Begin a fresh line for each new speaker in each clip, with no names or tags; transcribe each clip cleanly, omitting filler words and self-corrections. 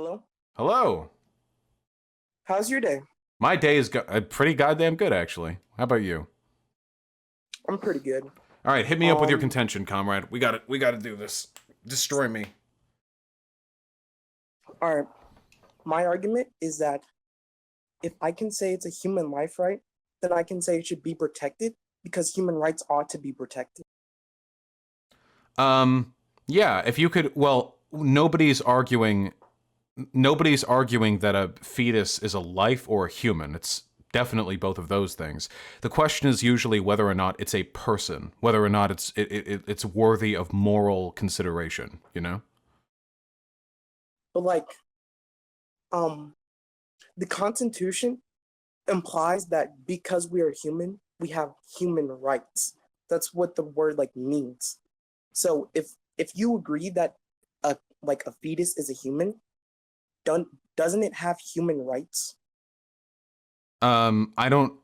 Hello?
Hello.
How's your day?
My day is pretty goddamn good, actually. How about you?
I'm pretty good.
All right, hit me up with your
Um,
contention, comrade. We got it. We got to do this. Destroy me.
alright. My argument is that if I can say it's a human life right, then I can say it should be protected because human rights ought to be protected.
Um, yeah. If you could, well, Nobody's arguing that a fetus is a life or a human. It's definitely both of those things. The question is usually whether or not it's a person, whether or not it's worthy of moral consideration. You know.
But like, um, the Constitution implies that because we are human, we have human rights. That's what the word like means. So if you agree that a fetus is a human, don't doesn't it have human rights?
Um, I don't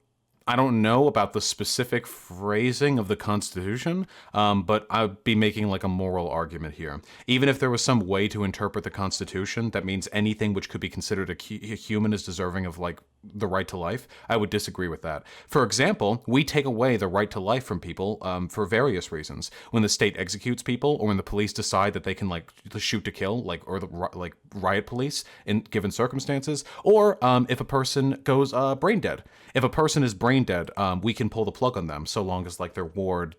I don't know about the specific phrasing of the Constitution, but I'd be making like a moral argument here. Even if there was some way to interpret the Constitution that means anything which could be considered a human is deserving of like the right to life, I would disagree with that. For example, we take away the right to life from people for various reasons. When the state executes people, or when the police decide that they can like shoot to kill, or the like riot police in given circumstances, or if a person goes brain dead. If a person is brain dead, we can pull the plug on them so long as like their ward,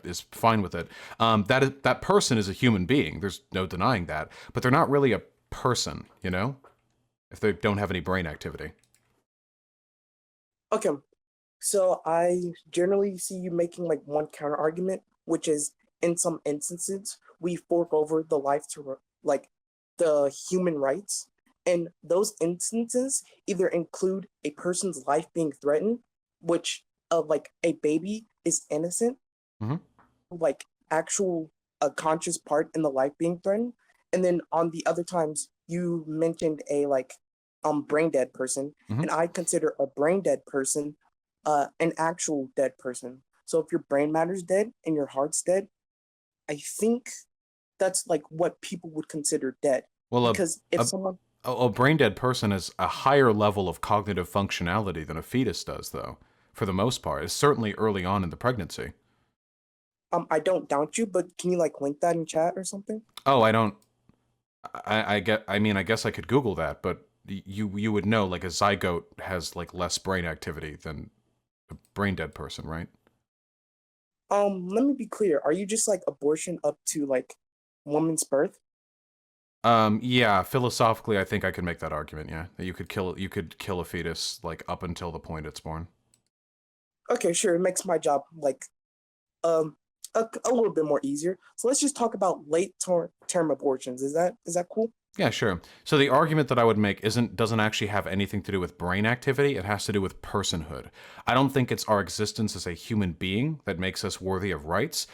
is fine with it. That person is a human being. There's no denying that, but they're not really a person, if they don't have any brain activity.
Okay, so I generally see you making like one counter argument, which is in some instances we fork over the life to like the human rights, and those instances either include a person's life being threatened, which like a baby is innocent,
Hmm.
like actual a conscious part in the life being threatened, and then on the other times you mentioned a like brain dead person,
Hmm.
and I consider a brain dead person an actual dead person. So if your brain matter's dead and your heart's dead, I think that's like what people would consider dead.
Well,
Because if
a
someone
a brain dead person has a higher level of cognitive functionality than a fetus does, though. For the most part, it's certainly early on in the pregnancy.
I don't doubt you, but can you like link that in chat or something?
Oh, I don't. I get. I mean, I guess I could Google that, but you would know like a zygote has like less brain activity than a brain dead person, right?
Let me be clear. Are you just like abortion up to like woman's birth?
Yeah, philosophically, I think I could make that argument. Yeah, that you could kill a fetus like up until the point it's born.
Okay, sure. It makes my job like um a little bit more easier. So let's just talk about term abortions. Is that cool?
Yeah, sure. So the argument that I would make doesn't actually have anything to do with brain activity. It has to do with personhood. I don't think it's our existence as a human being that makes us worthy of rights,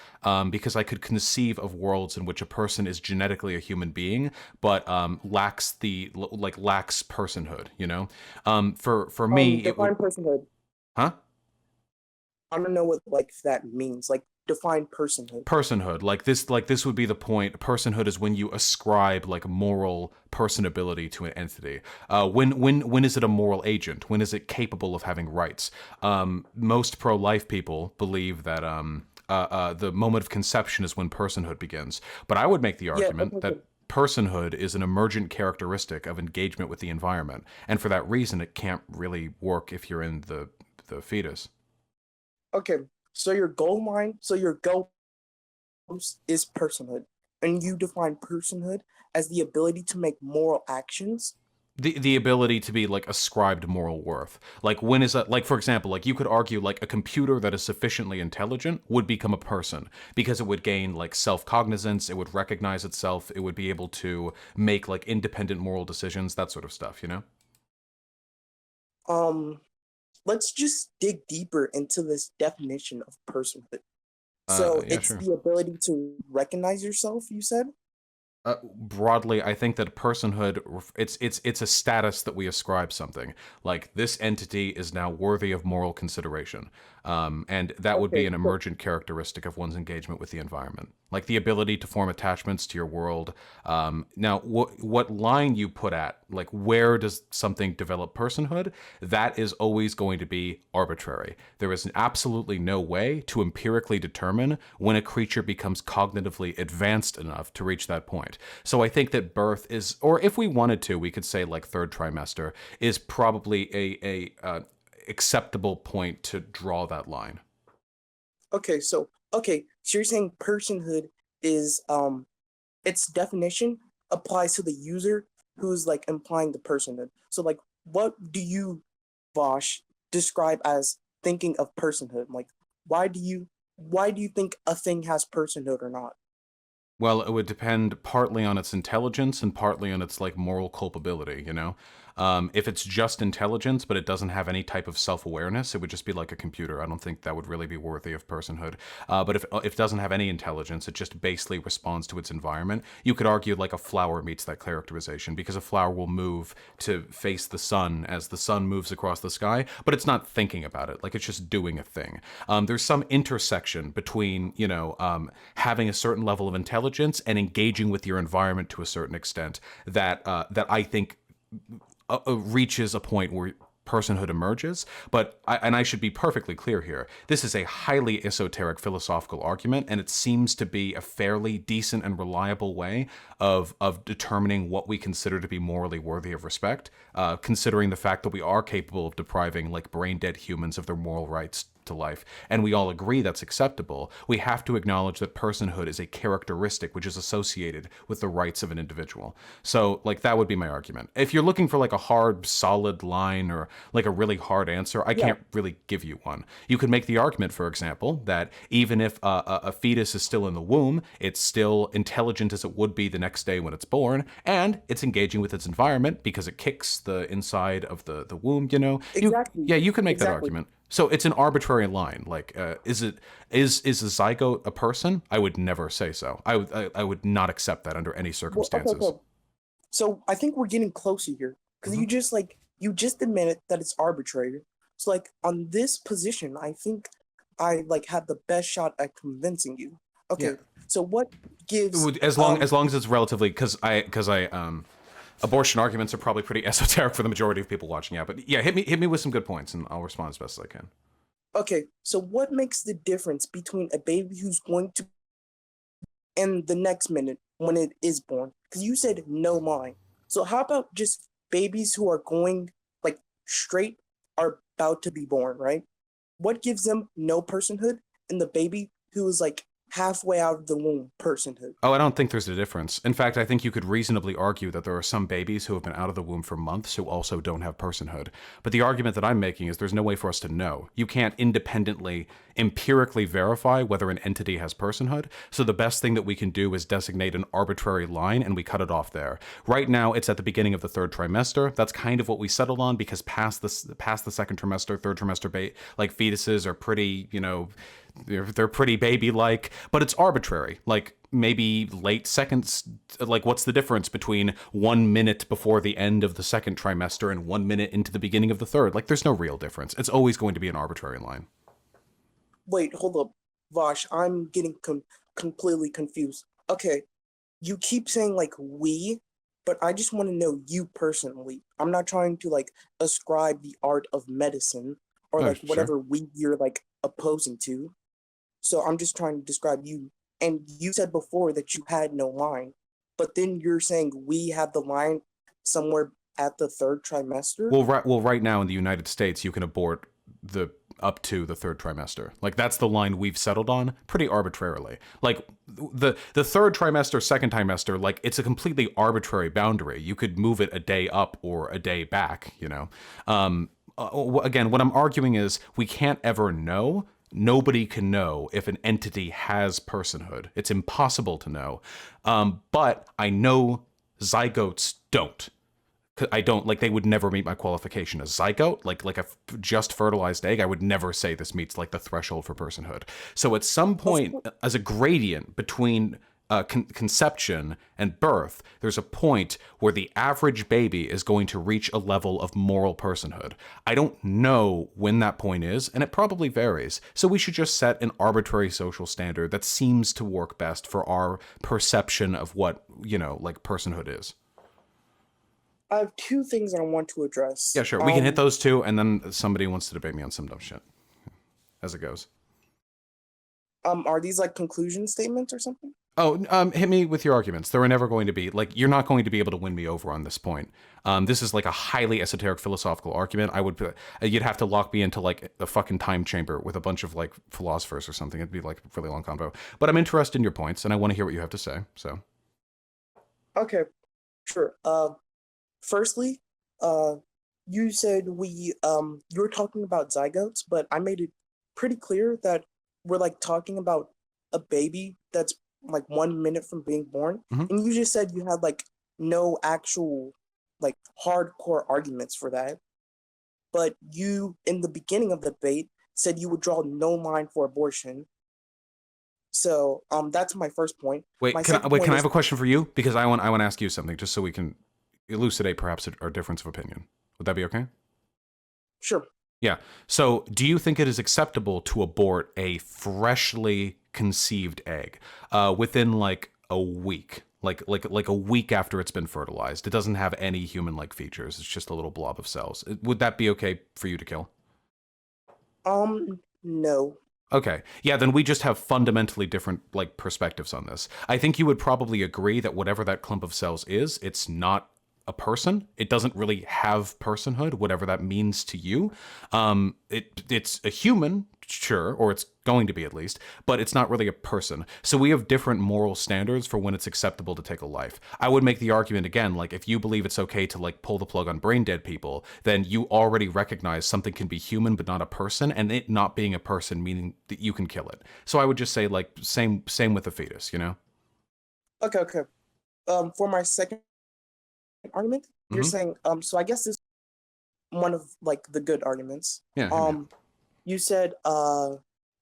because I could conceive of worlds in which a person is genetically a human being, but lacks personhood. For me, it would,
Define personhood.
huh?
I don't know what like that means. Like define personhood.
Personhood, like this would be the point. Personhood is when you ascribe like moral personability to an entity. When is it a moral agent? When is it capable of having rights? Most pro-life people believe that the moment of conception is when personhood begins, but I would make the
Yeah,
argument that personhood is an emergent characteristic of engagement with the environment, and for that reason it can't really work if you're in the fetus.
okay. So your goal is personhood, and you define personhood as the ability to make moral actions.
The ability to be like ascribed moral worth. Like when is that, like for example, like you could argue like a computer that is sufficiently intelligent would become a person because it would gain like self-cognizance, it would recognize itself, it would be able to make like independent moral decisions, that sort of stuff.
Um, let's just dig deeper into this definition of personhood. So
Yeah,
it's
sure.
the ability to recognize yourself, you said?
Broadly, I think that personhood, it's a status that we ascribe something. Like this entity is now worthy of moral consideration. And that would be
Okay,
an
so
emergent characteristic of one's engagement with the environment, like the ability to form attachments to your world. Now, what line you put at, like where does something develop personhood, that is always going to be arbitrary. There is absolutely no way to empirically determine when a creature becomes cognitively advanced enough to reach that point. So I think that birth is, or if we wanted to, we could say like third trimester is probably a acceptable point to draw that line.
so you're saying personhood is its definition applies to the user who's like implying the personhood. So like what do you, Vosh, describe as thinking of personhood? Like why do you think a thing has personhood or not?
Well, it would depend partly on its intelligence and partly on its like moral culpability, you know? If it's just intelligence, but it doesn't have any type of self-awareness, it would just be like a computer. I don't think that would really be worthy of personhood. But if it doesn't have any intelligence, it just basically responds to its environment. You could argue like a flower meets that characterization because a flower will move to face the sun as the sun moves across the sky, but it's not thinking about it. Like it's just doing a thing. There's some intersection between, having a certain level of intelligence and engaging with your environment to a certain extent that I think reaches a point where personhood emerges. But I should be perfectly clear here. This is a highly esoteric philosophical argument, and it seems to be a fairly decent and reliable way of determining what we consider to be morally worthy of respect, considering the fact that we are capable of depriving like brain dead humans of their moral rights to life, and we all agree that's acceptable. We have to acknowledge that personhood is a characteristic which is associated with the rights of an individual. So, like, that would be my argument. If you're looking for like a hard, solid line or like a really hard answer, I
Yeah,
can't really give you one. You could make the argument, for example, that even if a fetus is still in the womb, it's still intelligent as it would be the next day when it's born, and it's engaging with its environment because it kicks the inside of the womb.
exactly.
Yeah, you can make that
Exactly.
argument. So it's an arbitrary line. Like, is a zygote a person? I would never say so. I would not accept that under any
Well, okay,
circumstances.
okay. So I think we're getting closer here because
Hmm.
you just admitted that it's arbitrary. So like on this position, I think I like had the best shot at convincing you.
Yeah.
Okay, so what gives
As long as it's relatively, because abortion arguments are probably pretty esoteric for the majority of people watching out. But yeah, hit me with some good points, and I'll respond as best as I can.
okay, so what makes the difference between a baby who's going to and the next minute when it is born? Because you said no line. So how about just babies who are going like straight are about to be born, right? What gives them no personhood and the baby who is like halfway out of the womb personhood?
Oh, I don't think there's a difference. In fact, I think you could reasonably argue that there are some babies who have been out of the womb for months who also don't have personhood. But the argument that I'm making is there's no way for us to know. You can't independently, empirically verify whether an entity has personhood. So the best thing that we can do is designate an arbitrary line and we cut it off there. Right now, it's at the beginning of the third trimester. That's kind of what we settled on because past the second trimester, third trimester, like fetuses are pretty, they're pretty baby-like, but it's arbitrary. Like maybe late seconds, like what's the difference between 1 minute before the end of the second trimester and 1 minute into the beginning of the third? Like there's no real difference. It's always going to be an arbitrary line.
Wait, hold up, Vosh. I'm getting completely confused. Okay, you keep saying like we, but I just want to know you personally. I'm not trying to like ascribe the art of medicine or
Oh,
like
sure.
whatever we you're like opposing to. So I'm just trying to describe you. And you said before that you had no line, but then you're saying we have the line somewhere at the third trimester.
Well, right now in the United States, you can abort the up to the third trimester. Like that's the line we've settled on pretty arbitrarily. Like the third trimester, second trimester, like it's a completely arbitrary boundary. You could move it a day up or a day back. Again, what I'm arguing is we can't ever know. Nobody can know if an entity has personhood. It's impossible to know. But I know zygotes don't. I don't like they would never meet my qualification. A zygote, like a just fertilized egg, I would never say this meets like the threshold for personhood. So at some
Of
point,
course,
as a gradient between conception and birth, there's a point where the average baby is going to reach a level of moral personhood. I don't know when that point is, and it probably varies. So we should just set an arbitrary social standard that seems to work best for our perception of what, like personhood is.
I have two things I want to address.
Yeah, sure. We can hit those two, and then somebody wants to debate me on some dumb shit. As it goes.
Are these like conclusion statements or something?
Oh, hit me with your arguments. There are never going to be, you're not going to be able to win me over on this point. This is like a highly esoteric philosophical argument. You'd have to lock me into like a fucking time chamber with a bunch of like philosophers or something. It'd be like a really long convo. But I'm interested in your points, and I want to hear what you have to say. So.
Okay, sure. Firstly, you said you were talking about zygotes, but I made it pretty clear that we're like talking about a baby that's like 1 minute from being born, and you just said you had like no actual like hardcore arguments for that, but you in the beginning of the debate said you would draw no line for abortion. So that's my first point.
Wait, can I have a question for you? Because I want to ask you something just so we can elucidate perhaps our difference of opinion. Would that be okay?
Sure.
Yeah. So, do you think it is acceptable to abort a freshly conceived egg within like a week, like a week after it's been fertilized? It doesn't have any human-like features. It's just a little blob of cells. Would that be okay for you to kill?
No.
Okay. Yeah, then we just have fundamentally different like perspectives on this. I think you would probably agree that whatever that clump of cells is, it's not a person. It doesn't really have personhood, whatever that means to you. It's a human, sure, or it's going to be at least, but it's not really a person. So we have different moral standards for when it's acceptable to take a life. I would make the argument again, like if you believe it's okay to like pull the plug on brain dead people, then you already recognize something can be human but not a person, and it not being a person meaning that you can kill it. So I would just say like same with the fetus, you know?
Okay. For my second argument, you're saying so I guess this is one of like the good arguments. You said no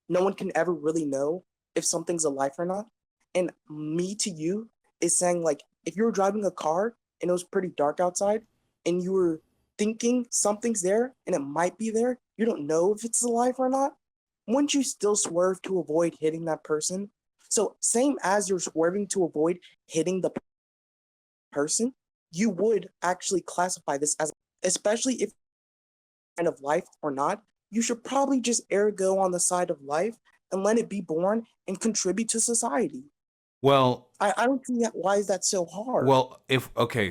one can ever really know if something's a life or not, and me to you is saying like if you were driving a car and it was pretty dark outside and you were thinking something's there and it might be there, you don't know if it's alive or not, wouldn't you still swerve to avoid hitting that person? So same as you're swerving to avoid hitting the person, you would actually classify this as, especially if kind of life or not, you should probably just ergo on the side of life and let it be born and contribute to society.
Well,
I don't see why is that so hard.
Well,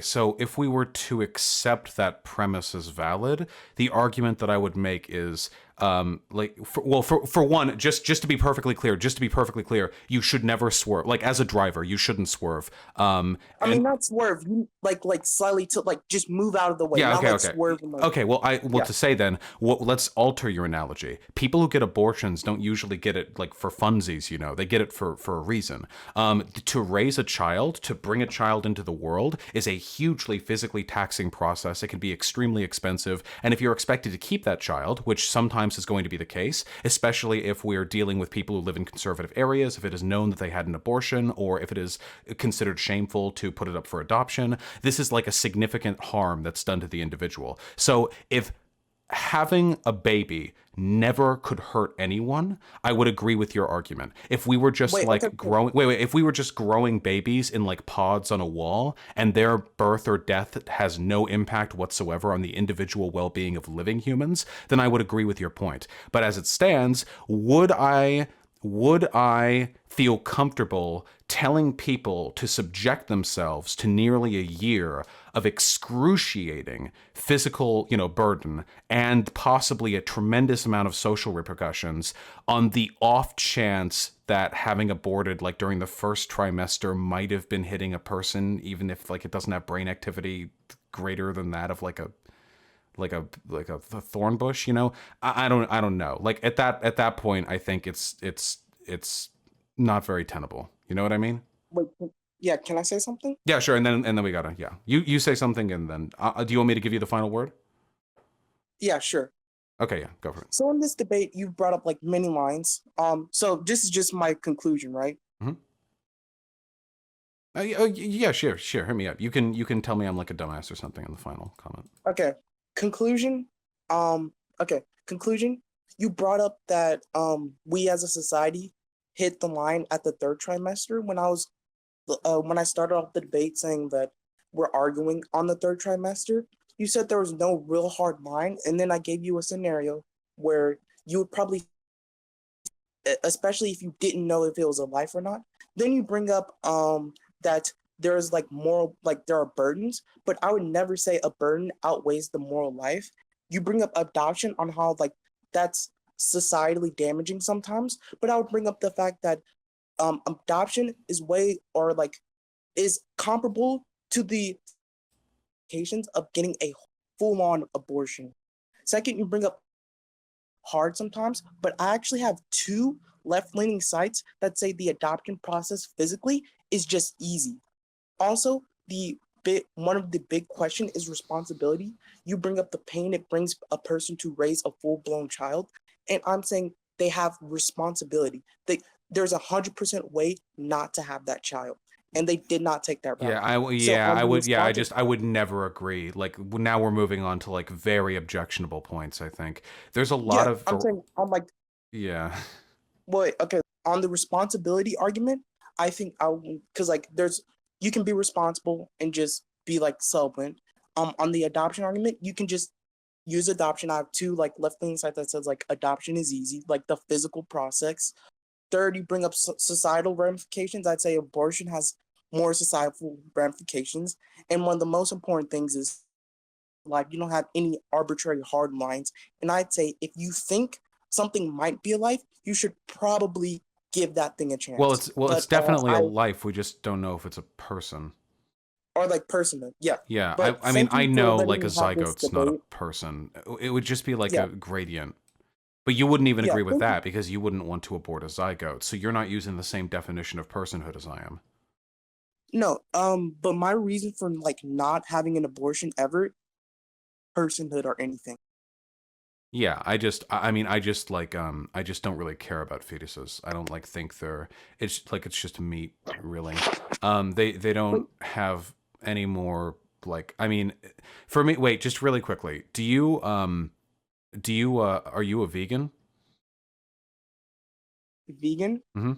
so if we were to accept that premise as valid, the argument that I would make is for one, just to be perfectly clear, you should never swerve. Like as a driver, you shouldn't swerve.
I mean, not swerve. You like slightly to like just move out of the way.
Yeah.
Not
Okay.
like swerve.
Okay. Well, to say then, let's alter your analogy. People who get abortions don't usually get it like for funsies. You know, they get it for a reason. To raise a child, to bring a child into the world, is a hugely physically taxing process. It can be extremely expensive, and if you're expected to keep that child, which sometimes is going to be the case, especially if we're dealing with people who live in conservative areas, if it is known that they had an abortion, or if it is considered shameful to put it up for adoption, this is like a significant harm that's done to the individual. So if having a baby never could hurt anyone, I would agree with your argument. If we were just if we were just growing babies in like pods on a wall and their birth or death has no impact whatsoever on the individual well-being of living humans, then I would agree with your point. But as it stands, would I feel comfortable telling people to subject themselves to nearly a year of excruciating physical, burden and possibly a tremendous amount of social repercussions on the off chance that having aborted like during the first trimester might have been hitting a person, even if like it doesn't have brain activity greater than that of like a thorn bush, I don't know. Like at that point, I think it's not very tenable. You know what I mean?
Wait, yeah. Can I say something?
Yeah, sure. And then we gotta You say something, and then do you want me to give you the final word?
Yeah, sure.
Okay, yeah, go for it.
So in this debate, you brought up like many lines. So this is just my conclusion, right?
Yeah, sure. Hit me up. You can tell me I'm like a dumbass or something in the final comment.
Okay. Conclusion. Okay. Conclusion. You brought up that we as a society hit the line at the third trimester when I started off the debate saying that we're arguing on the third trimester. You said there was no real hard line, and then I gave you a scenario where you would probably, especially if you didn't know if it was a life or not, then you bring up that there's like moral, like there are burdens, but I would never say a burden outweighs the moral life. You bring up adoption on how like that's societally damaging sometimes, but I would bring up the fact that adoption is way or like is comparable to the occasions of getting a full-on abortion. Second, you bring up hard sometimes, but I actually have two left-leaning sites that say the adoption process physically is just easy. Also, one of the big question is responsibility. You bring up the pain it brings a person to raise a full-blown child, and I'm saying they have responsibility. There's 100% way not to have that child, and they did not take that route.
I would never agree. Like now we're moving on to like very objectionable points. I think there's a lot of.
I'm like,
yeah.
Well, okay. On the responsibility argument, I think because like you can be responsible and just be like celibate. On the adoption argument, you can just use adoption. I have two like left-leaning sites that says like adoption is easy, like the physical process. Third, you bring up societal ramifications. I'd say abortion has more societal ramifications. And one of the most important things is like you don't have any arbitrary hard lines. And I'd say if you think something might be a life, you should probably give that thing a chance.
It's definitely a life. We just don't know if it's a person.
Or like personhood, yeah.
Yeah, I know like a zygote's not a person. It would just be like a gradient. But you wouldn't even agree with that because you wouldn't want to abort a zygote. So you're not using the same definition of personhood as I am.
No, but my reason for like not having an abortion ever, personhood or anything.
Yeah, I just don't really care about fetuses. I don't like think it's just meat, really. They don't have any more like, I mean, for me, wait, just really quickly. Are you a vegan?
Vegan?
Mm-hmm.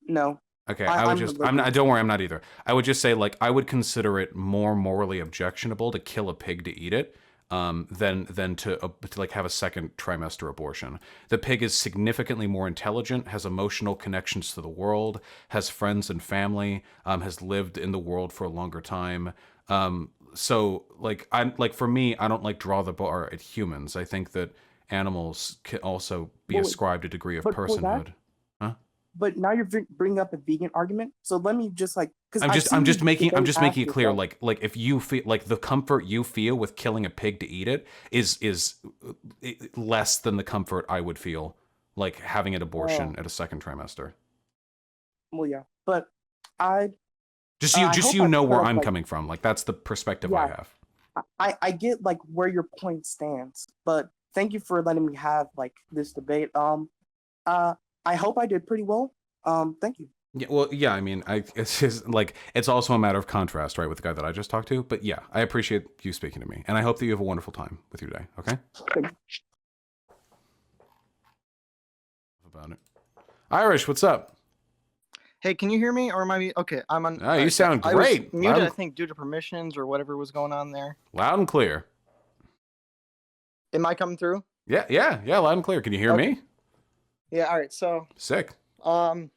No.
Okay, don't worry, I'm not either. I would just say like I would consider it more morally objectionable to kill a pig to eat it than to like have a second trimester abortion. The pig is significantly more intelligent, has emotional connections to the world, has friends and family, has lived in the world for a longer time. So for me, I don't like draw the bar at humans. I think that animals can also be ascribed a degree of personhood.
But now you're bringing up a vegan argument. So let me just like, because
I'm just making it clear. Like if you feel like the comfort you feel with killing a pig to eat it is less than the comfort I would feel like having an abortion at a second trimester.
Well, yeah, but I
know where I'm coming from. Like that's the perspective I have.
I get like where your point stands, but thank you for letting me have like this debate. I hope I did pretty well. Thank you.
Yeah, well, yeah. I mean, it's just like it's also a matter of contrast, right, with the guy that I just talked to. But yeah, I appreciate you speaking to me, and I hope that you have a wonderful time with your day. Okay. About it. Irish, what's up?
Hey, can you hear me, or am I okay? I'm on.
Oh, you sound great.
I was muted, I think, due to permissions or whatever was going on there.
Loud and clear.
Am I coming through?
Yeah, loud and clear. Can you hear me?
Yeah. All right. So.
Sick.
I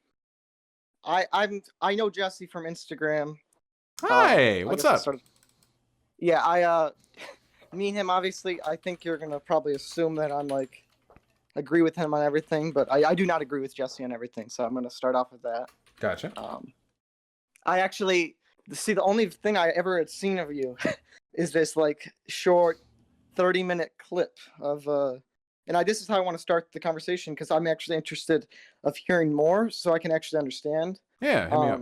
know Jesse from Instagram.
Hi. What's up?
Yeah. Me and him, obviously. I think you're gonna probably assume that I'm like agree with him on everything, but I do not agree with Jesse on everything. So I'm gonna start off with that.
Gotcha.
I actually see the only thing I ever had seen of you is this like short 30-minute clip of and this is how I want to start the conversation because I'm actually interested of hearing more so I can actually understand.
Yeah, hit me up.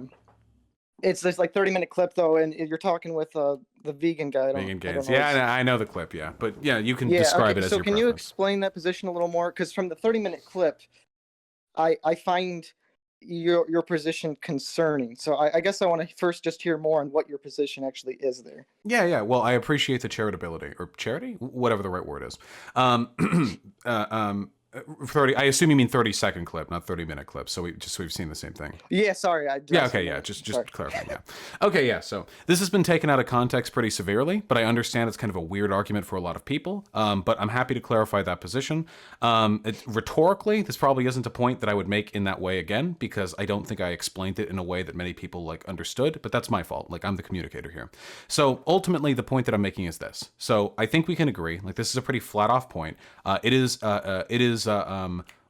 It's this like 30-minute clip though, and you're talking with the vegan guy.
Vegan gays. Yeah, I know the clip. Yeah, but yeah, you can describe it as your preference. So
can you explain that position a little more? Because from the 30-minute clip, I find your position concerning. So I guess I want to first just hear more on what your position actually is there.
Yeah. Well, I appreciate the charitability or charity, whatever the right word is. 30. I assume you mean 30-second clip, not 30-minute clip. So we've seen the same thing.
Yeah, sorry.
Yeah. Okay. Yeah. Just clarifying. Yeah. Okay. Yeah. So this has been taken out of context pretty severely, but I understand it's kind of a weird argument for a lot of people. But I'm happy to clarify that position. Rhetorically, this probably isn't a point that I would make in that way again, because I don't think I explained it in a way that many people like understood. But that's my fault. Like, I'm the communicator here. So ultimately, the point that I'm making is this. So I think we can agree. Like, this is a pretty flat off point. It is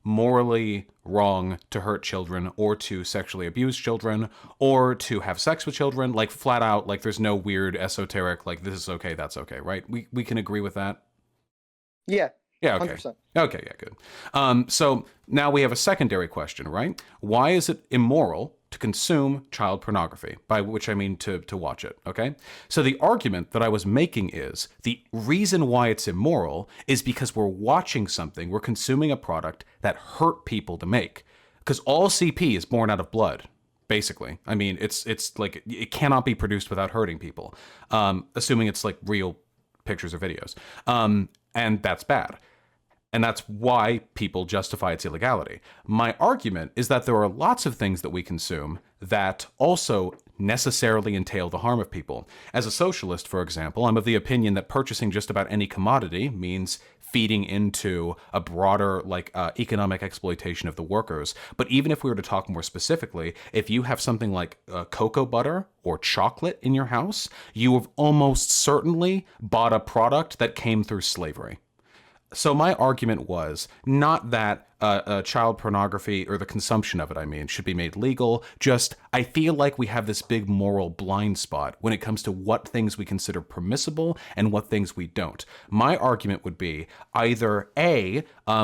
morally wrong to hurt children or to sexually abuse children or to have sex with children, like flat out. Like, there's no weird esoteric, like, this is okay, that's okay, right? We can agree with that.
Yeah.
Yeah, okay.
100%.
Okay, yeah, good. So now we have a secondary question, right? Why is it immoral to consume child pornography? By which I mean to watch it, okay? So the argument that I was making is the reason why it's immoral is because we're watching something, we're consuming a product that hurt people to make. Because all CP is born out of blood, basically. I mean, it's like, it cannot be produced without hurting people, assuming it's like real pictures or videos. And that's bad. And that's why people justify its illegality. My argument is that there are lots of things that we consume that also necessarily entail the harm of people. As a socialist, for example, I'm of the opinion that purchasing just about any commodity means feeding into a broader economic exploitation of the workers. But even if we were to talk more specifically, if you have something like cocoa butter or chocolate in your house, you have almost certainly bought a product that came through slavery. So my argument was not that child pornography, or the consumption of it, I mean, should be made legal. Just, I feel like we have this big moral blind spot when it comes to what things we consider permissible and what things we don't. My argument would be either A,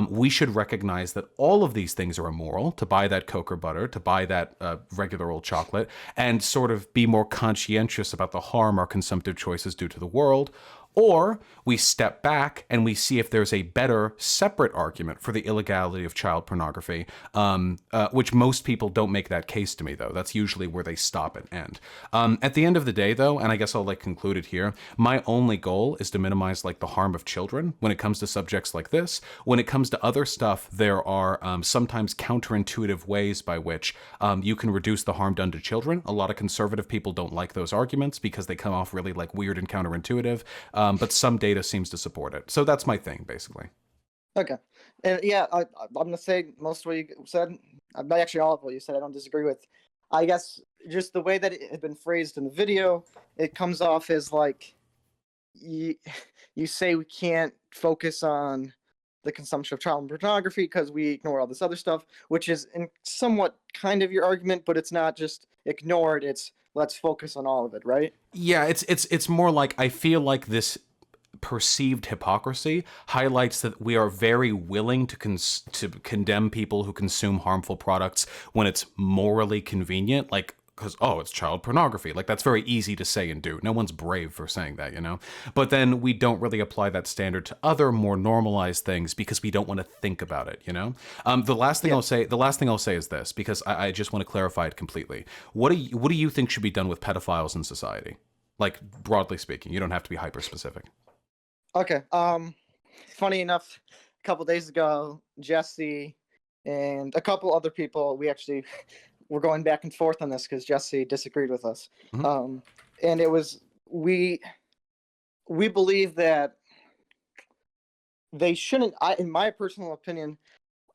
we should recognize that all of these things are immoral, to buy that cocoa butter, to buy that regular old chocolate, and sort of be more conscientious about the harm our consumptive choices do to the world. Or we step back and we see if there's a better, separate argument for the illegality of child pornography, which most people don't make that case to me, though. That's usually where they stop and end. At the end of the day, though, and I guess I'll conclude it here, my only goal is to minimize the harm of children when it comes to subjects like this. When it comes to other stuff, there are sometimes counterintuitive ways by which you can reduce the harm done to children. A lot of conservative people don't like those arguments because they come off really weird and counterintuitive. But some data seems to support it. So that's my thing, basically.
Okay. And yeah, I'm going to say most of what you said, actually all of what you said, I don't disagree with. I guess just the way that it had been phrased in the video, it comes off as you say we can't focus on the consumption of child pornography because we ignore all this other stuff, which is in somewhat kind of your argument, but it's not just ignore it, it's let's focus on all of it, right?
Yeah, it's more like, I feel like this perceived hypocrisy highlights that we are very willing to condemn people who consume harmful products when it's morally convenient, because, it's child pornography. That's very easy to say and do. No one's brave for saying that, But then we don't really apply that standard to other more normalized things because we don't want to think about it, The last thing I'll say is this, because I just want to clarify it completely. What do you think should be done with pedophiles in society? Broadly speaking, you don't have to be hyper specific.
Okay. Funny enough, a couple days ago, Jesse and a couple other people, we're going back and forth on this because Jesse disagreed with us. Mm-hmm. And it was, we believe that they shouldn't, in my personal opinion,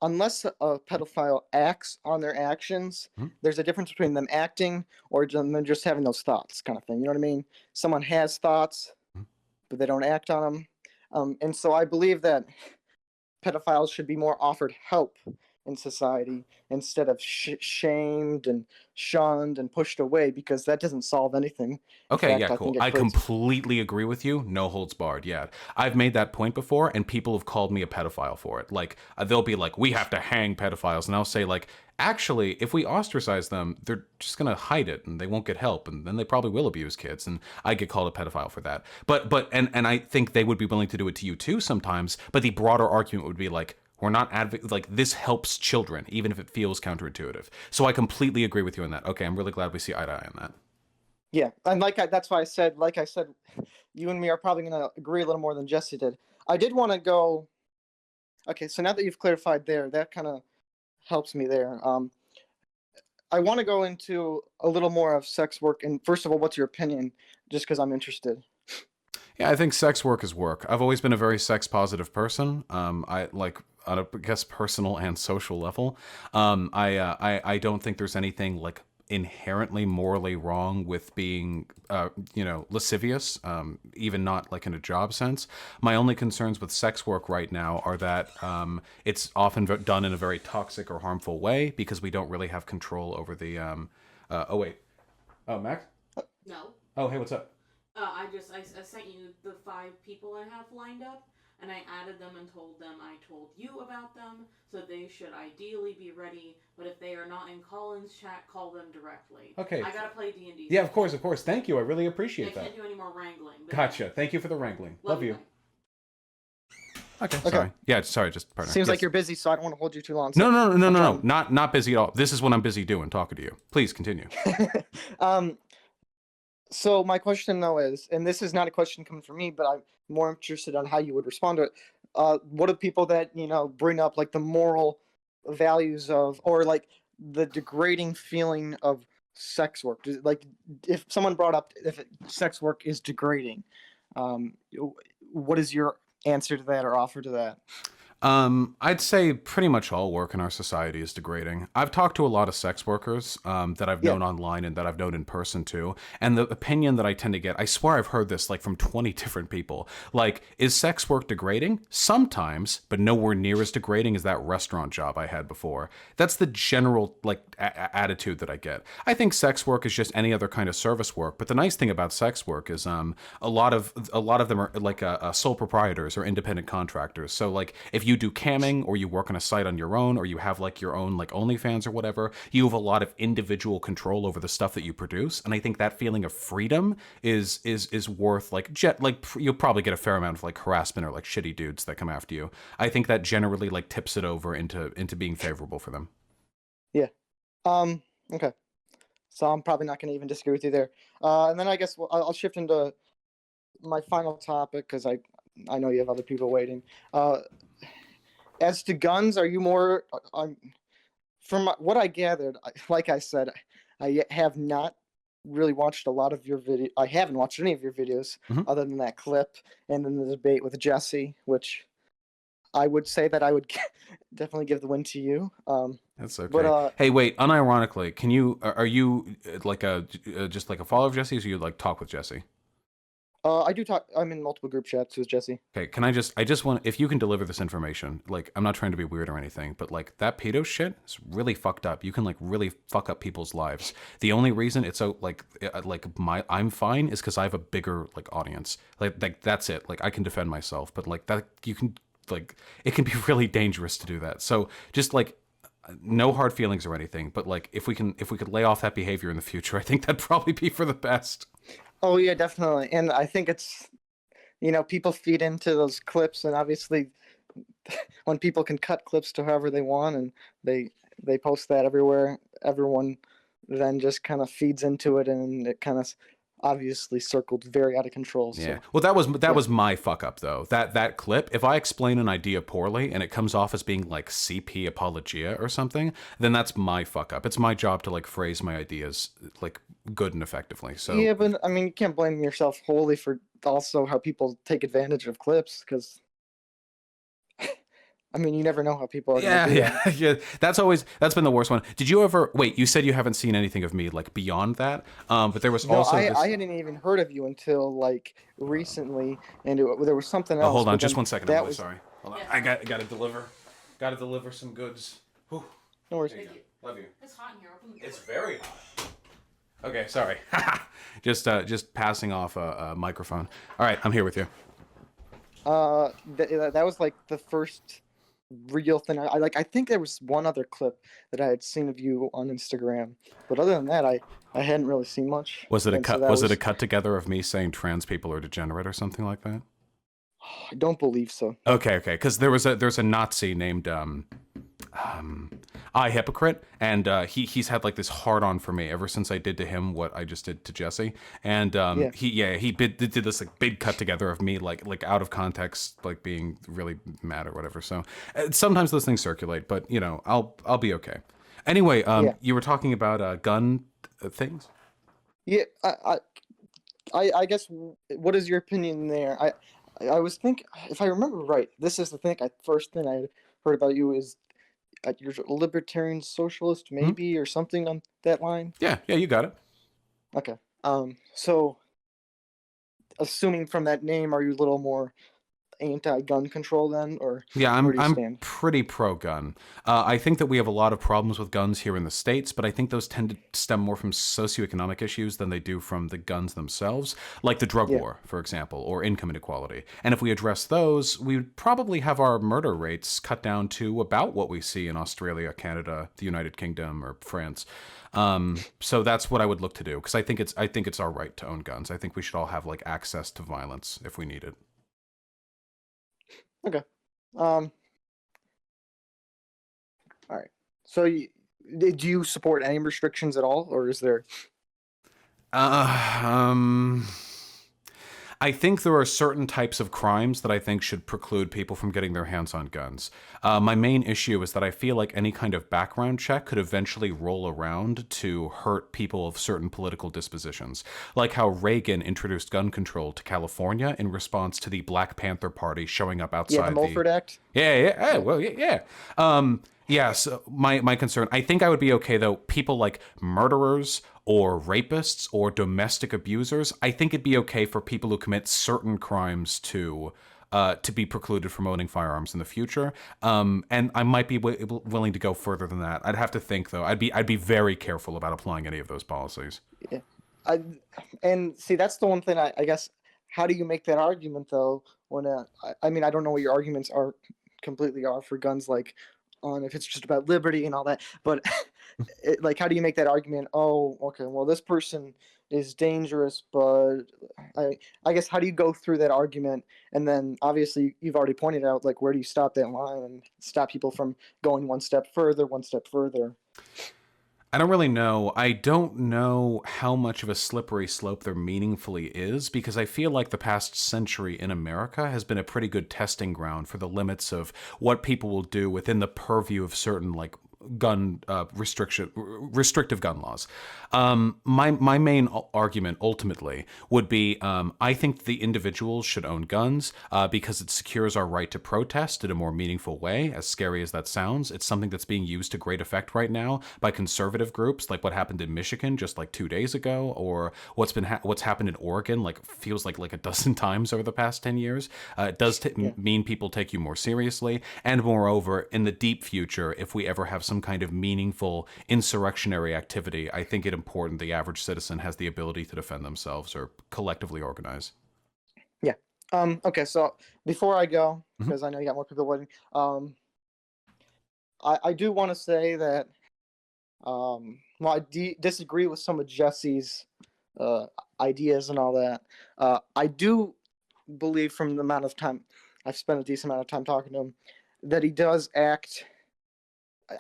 unless a pedophile acts on their actions, mm-hmm. There's a difference between them acting or them just having those thoughts kind of thing. You know what I mean? Someone has thoughts, mm-hmm. but they don't act on them. And so I believe that pedophiles should be more offered help in society instead of shamed and shunned and pushed away, because that doesn't solve anything.
Okay, yeah, cool. I completely agree with you. No holds barred. Yeah, I've made that point before, and people have called me a pedophile for it. They'll be like, "We have to hang pedophiles," and I'll say, actually, if we ostracize them, they're just gonna hide it, and they won't get help, and then they probably will abuse kids, and I get called a pedophile for that. But I think they would be willing to do it to you too sometimes. But the broader argument would be We're not like this helps children, even if it feels counterintuitive. So I completely agree with you on that. Okay, I'm really glad we see eye to eye on that.
Yeah, and that's why I said, you and me are probably going to agree a little more than Jesse did. I did want to go. Okay, so now that you've clarified there, that kind of helps me there. I want to go into a little more of sex work. And first of all, what's your opinion? Just because I'm interested.
Yeah, I think sex work is work. I've always been a very sex positive person. I like on a, I guess, personal and social level. I don't think there's anything like inherently morally wrong with being, lascivious, even not like in a job sense. My only concerns with sex work right now are that it's often done in a very toxic or harmful way because we don't really have control over the. Oh wait. Oh, Max.
No.
Oh, hey, what's up?
I sent you the 5 people I have lined up, and I added them and told them I told you about them, so they should ideally be ready. But if they are not in Colin's chat, call them directly.
Okay.
I gotta play D&D.
Yeah, of course. Thank you. I really appreciate that.
I can't do any more wrangling.
Gotcha. Thank you for the wrangling. Love you. Okay.
Okay.
Sorry. Yeah. Sorry. Just partner.
Seems
Yes.
like you're busy, so I don't want to hold you too long. So
No. Not busy at all. This is what I'm busy doing, talking to you. Please continue.
So my question though is, and this is not a question coming from me, but I'm more interested on how you would respond to it. What are people that bring up like the moral values of, or like the degrading feeling of sex work? Like if someone brought up if sex work is degrading, what is your answer to that or offer to that?
I'd say pretty much all work in our society is degrading. I've talked to a lot of sex workers that I've known online and that I've known in person too. And the opinion that I tend to get, I swear I've heard this like from 20 different people. Like, is sex work degrading? Sometimes, but nowhere near as degrading as that restaurant job I had before. That's the general like attitude that I get. I think sex work is just any other kind of service work. But the nice thing about sex work is a lot of them are like sole proprietors or independent contractors. So like if you do camming or you work on a site on your own or you have like your own like OnlyFans or whatever, you have a lot of individual control over the stuff that you produce. And I think that feeling of freedom is worth like you'll probably get a fair amount of like harassment or like shitty dudes that come after you. I think that generally like tips it over into being favorable for them.
Yeah. Okay. So I'm probably not going to even disagree with you there. And then I guess I'll shift into my final topic because I know you have other people waiting. As to guns, are you more? From what I gathered, like I said, I have not really watched a lot of your video. I haven't watched any of your videos other than that clip and then the debate with Jesse, which I would say that I would definitely give the win to you.
That's okay.
But,
hey, wait. Unironically, are you like just like a follower of Jesse's, or you like talk with Jesse?
I do talk. I'm in multiple group chats with Jesse.
Okay, I just want, if you can deliver this information, like, I'm not trying to be weird or anything, but like that pedo shit is really fucked up. You can like really fuck up people's lives. The only reason it's so like I'm fine is because I have a bigger like audience. Like that's it. Like I can defend myself, but like that you can like it can be really dangerous to do that. So just like no hard feelings or anything, but like if we could lay off that behavior in the future, I think that'd probably be for the best.
Oh yeah, definitely. And I think it's, people feed into those clips, and obviously when people can cut clips to however they want and they post that everywhere, everyone then just kind of feeds into it, and it kind of obviously circled very out of control. So.
Yeah. Well, that was my fuck up though. That clip, if I explain an idea poorly and it comes off as being like CP apologia or something, then that's my fuck up. It's my job to like phrase my ideas like good and effectively. So
yeah, but I mean, you can't blame yourself wholly for also how people take advantage of clips, because I mean, you never know how people are going to do that.
Yeah. That's been the worst one. Did you ever wait? You said you haven't seen anything of me like beyond that, but there was also
I hadn't even heard of you until like recently, and there was something else.
Oh, hold on, just 1 second. I'm really
was...
sorry. Hold on. I got to deliver some goods. Whew.
No worries.
Thank you.
Love you.
It's hot in here. Open the door.
It's very hot. Okay, sorry. just passing off a microphone. All right, I'm here with you.
That was like the first real thing. I think there was one other clip that I had seen of you on Instagram, but other than that, I hadn't really seen much.
Was it a
And
cut?
so
Was it a cut together of me saying trans people are degenerate or something like that?
I don't believe so.
Okay, because there's a Nazi named I Hypocrite, and he's had like this hard on for me ever since I did to him what I just did to Jesse, and
Yeah.
he did this like big cut together of me like out of context, like being really mad or whatever. So sometimes those things circulate, but you know I'll be okay. Anyway,
Yeah.
you were talking about gun things.
Yeah, I guess what is your opinion there? I was thinking, if I remember right, this is the thing. First thing I heard about you is you're a libertarian socialist, maybe, or something on that line.
Yeah, you got it.
Okay. So assuming from that name, are you a little more anti-gun control then, or
Yeah,
where do you
I'm
stand?
pretty pro gun. I think that we have a lot of problems with guns here in the States, but I think those tend to stem more from socioeconomic issues than they do from the guns themselves, like the drug
Yeah.
war, for example, or income inequality. And if we address those, we would probably have our murder rates cut down to about what we see in Australia, Canada, the United Kingdom, or France. So that's what I would look to do, because I think it's our right to own guns. I think we should all have like access to violence if we need it.
Okay. All right. So do you support any restrictions at all, or is there?
I think there are certain types of crimes that I think should preclude people from getting their hands on guns. My main issue is that I feel like any kind of background check could eventually roll around to hurt people of certain political dispositions, like how Reagan introduced gun control to California in response to the Black Panther Party showing up outside
Yeah, the Mulford Act.
Yeah, so my concern, I think I would be okay though, people like murderers or rapists or domestic abusers, I think it'd be okay for people who commit certain crimes to be precluded from owning firearms in the future. And I might be willing to go further than that. I'd have to think though. I'd be very careful about applying any of those policies.
Yeah. And see, that's the one thing I guess. How do you make that argument though? When I mean, I don't know what your arguments are completely are for guns, like on if it's just about liberty and all that, but like, how do you make that argument? Oh, okay, well, this person is dangerous, but I guess how do you go through that argument? And then obviously you've already pointed out, like, where do you stop that line and stop people from going one step further, one step further?
I don't really know. I don't know how much of a slippery slope there meaningfully is, because I feel like the past century in America has been a pretty good testing ground for the limits of what people will do within the purview of certain like gun restrictive gun laws. My main argument ultimately would be I think the individuals should own guns because it secures our right to protest in a more meaningful way. As scary as that sounds, it's something that's being used to great effect right now by conservative groups, like what happened in Michigan just like 2 days ago, or what's happened in Oregon, like feels like a dozen times over the past 10 years. It does mean people take you more seriously, and moreover, in the deep future, if we ever have some kind of meaningful insurrectionary activity, I think it important the average citizen has the ability to defend themselves or collectively organize.
Yeah. Okay, so before I go,
Mhm.
because I know you got more people waiting, I do want to say that well, I disagree with some of Jesse's ideas and all that. I do believe, from the amount of time I've spent a decent amount of time talking to him, that he does act.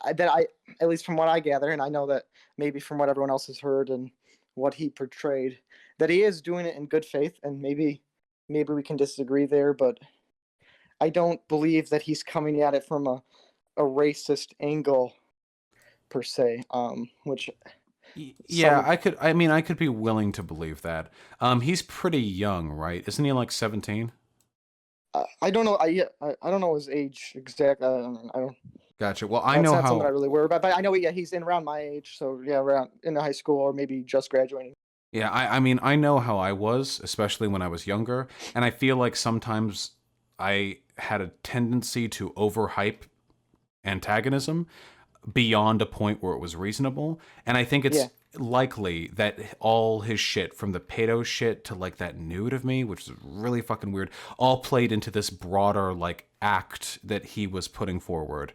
At least from what I gather, and I know that maybe from what everyone else has heard and what he portrayed, that he is doing it in good faith, and maybe we can disagree there, but I don't believe that he's coming at it from a racist angle per se. Which
Yeah, I could be willing to believe that. He's pretty young, right? Isn't he like 17?
I don't know. I don't know his age exact. I don't.
Gotcha. Well, I
That's
know
not something I
how.
really worry about. But I know, yeah, he's in around my age, so yeah, around in the high school or maybe just graduating.
Yeah, I mean, I know how I was, especially when I was younger, and I feel like sometimes I had a tendency to overhype antagonism beyond a point where it was reasonable. And I think it's
Yeah.
likely that all his shit, from the pedo shit to like that nude of me, which is really fucking weird, all played into this broader like act that he was putting forward,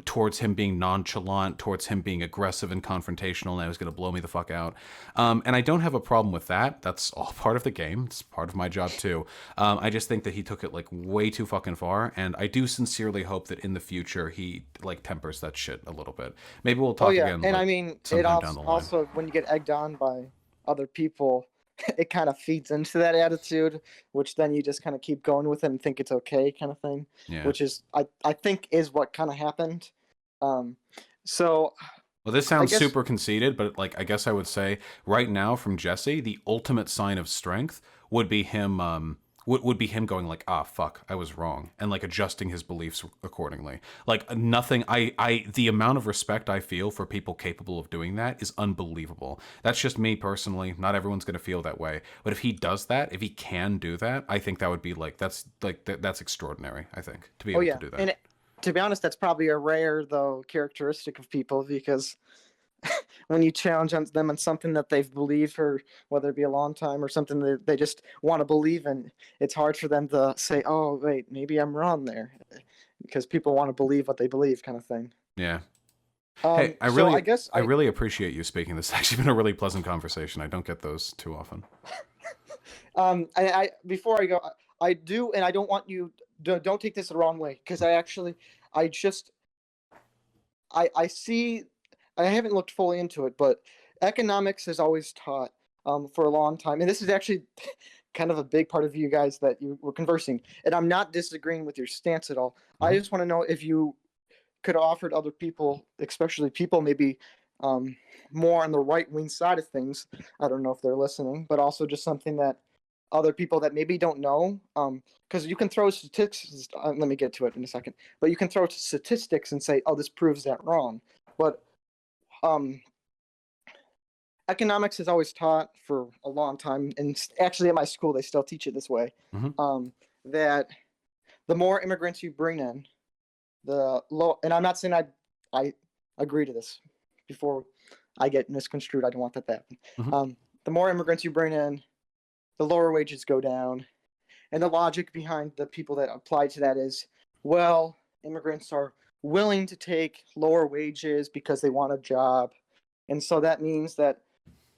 towards him being nonchalant, towards him being aggressive and confrontational, and I was going to blow me the fuck out. And I don't have a problem with that. That's all part of the game. It's part of my job too. I just think that he took it like way too fucking far, and I do sincerely hope that in the future he like tempers that shit a little bit. Maybe we'll talk again.
And
like,
I mean, it
sometime down the line.
also when you get egged on by other people, it kind of feeds into that attitude, which then you just kind of keep going with it and think it's okay, kind of thing.
Yeah.
Which is, I think, is what kind of happened. So.
Well, this sounds super conceited, but like I guess I would say right now from Jesse, the ultimate sign of strength would be him. Would be him going like, ah, fuck, I was wrong, and like adjusting his beliefs accordingly. Like nothing. The amount of respect I feel for people capable of doing that is unbelievable. That's just me personally. Not everyone's gonna feel that way, but if he does that, if he can do that, I think that would be like that's extraordinary. I think to be able to do that.
And to be honest, that's probably a rare though characteristic of people, because when you challenge them on something that they've believed for whether it be a long time or something that they just want to believe in, it's hard for them to say, oh wait, maybe I'm wrong there, because people want to believe what they believe, kind of thing.
Yeah.
Hey,
I really appreciate you speaking. This has actually been a really pleasant conversation. I don't get those too often.
Before I go, I do, and I don't want you don't take this the wrong way, because I see. I haven't looked fully into it, but economics has always taught for a long time, and this is actually kind of a big part of you guys that you were conversing, and I'm not disagreeing with your stance at all. Mm-hmm. I just want to know if you could have offered other people, especially people maybe more on the right-wing side of things, I don't know if they're listening, but also just something that other people that maybe don't know, because you can throw statistics, let me get to it in a second, but you can throw statistics and say, oh, this proves that wrong, but economics is always taught for a long time, and actually at my school they still teach it this way. Mm-hmm. That the more immigrants you bring in, the low. And I'm not saying I agree to this. Before I get misconstrued, I don't want that to happen. Mm-hmm. The more immigrants you bring in, the lower wages go down, and the logic behind the people that apply to that is, well, immigrants are willing to take lower wages because they want a job, and so that means that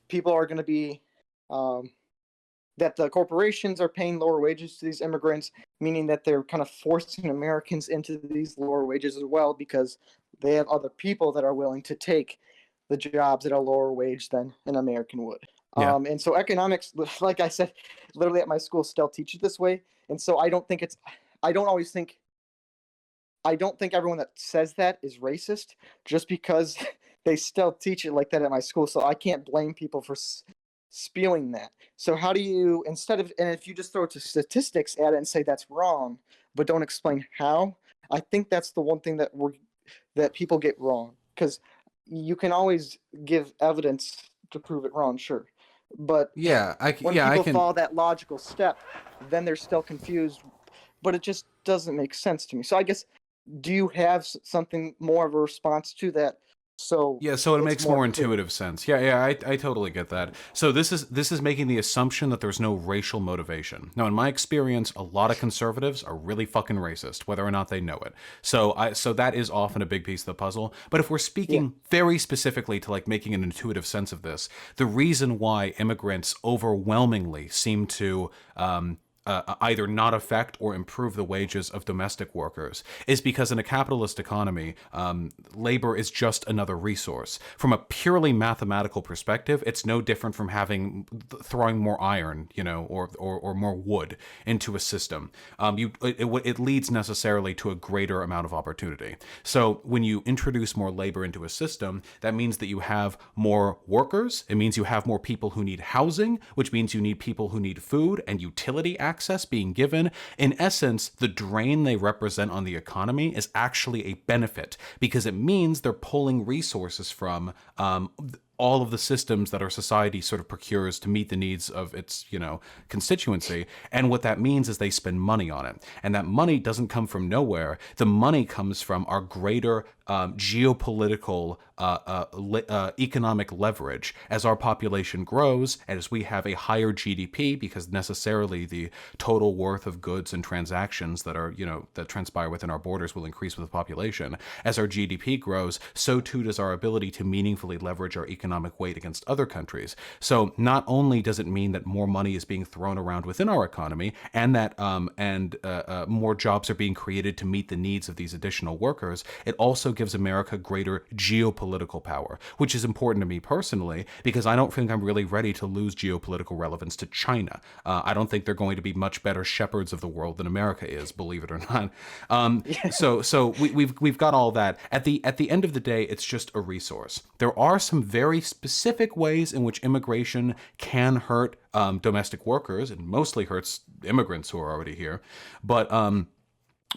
people are going to be that the corporations are paying lower wages to these immigrants, meaning that they're kind of forcing Americans into these lower wages as well, because they have other people that are willing to take the jobs at a lower wage than an American would. Yeah. And so economics, like I said, literally at my school still teach it this way, and so I don't think everyone that says that is racist, just because they still teach it like that at my school. So I can't blame people for spewing that. So how do you, and if you just throw to statistics at it and say that's wrong, but don't explain how, I think that's the one thing that people get wrong, because you can always give evidence to prove it wrong, sure. But when people follow that logical step, then they're still confused, but it just doesn't make sense to me. So I guess, do you have something more of a response to that? So
it makes more intuitive sense. I totally get that. So this is making the assumption that there's no racial motivation. Now, in my experience, a lot of conservatives are really fucking racist, whether or not they know it. So that is often a big piece of the puzzle. But if we're speaking very specifically to like making an intuitive sense of this, the reason why immigrants overwhelmingly seem to either not affect or improve the wages of domestic workers is because in a capitalist economy, labor is just another resource. From a purely mathematical perspective, it's no different from throwing more iron, or more wood into a system. It leads necessarily to a greater amount of opportunity. So when you introduce more labor into a system, that means that you have more workers. It means you have more people who need housing, which means you need people who need food and utility access being given. In essence, the drain they represent on the economy is actually a benefit, because it means they're pulling resources from all of the systems that our society sort of procures to meet the needs of its, constituency. And what that means is they spend money on it. And that money doesn't come from nowhere. The money comes from our greater geopolitical economic leverage as our population grows, and as we have a higher GDP, because necessarily the total worth of goods and transactions that are, that transpire within our borders will increase with the population. As our GDP grows, so too does our ability to meaningfully leverage our economic weight against other countries. So not only does it mean that more money is being thrown around within our economy, and that more jobs are being created to meet the needs of these additional workers, it also gives America greater geopolitical power, which is important to me personally, because I don't think I'm really ready to lose geopolitical relevance to China. I don't think they're going to be much better shepherds of the world than America is, believe it or not. So we've got all that. At the end of the day, it's just a resource. There are some very specific ways in which immigration can hurt domestic workers, and mostly hurts immigrants who are already here.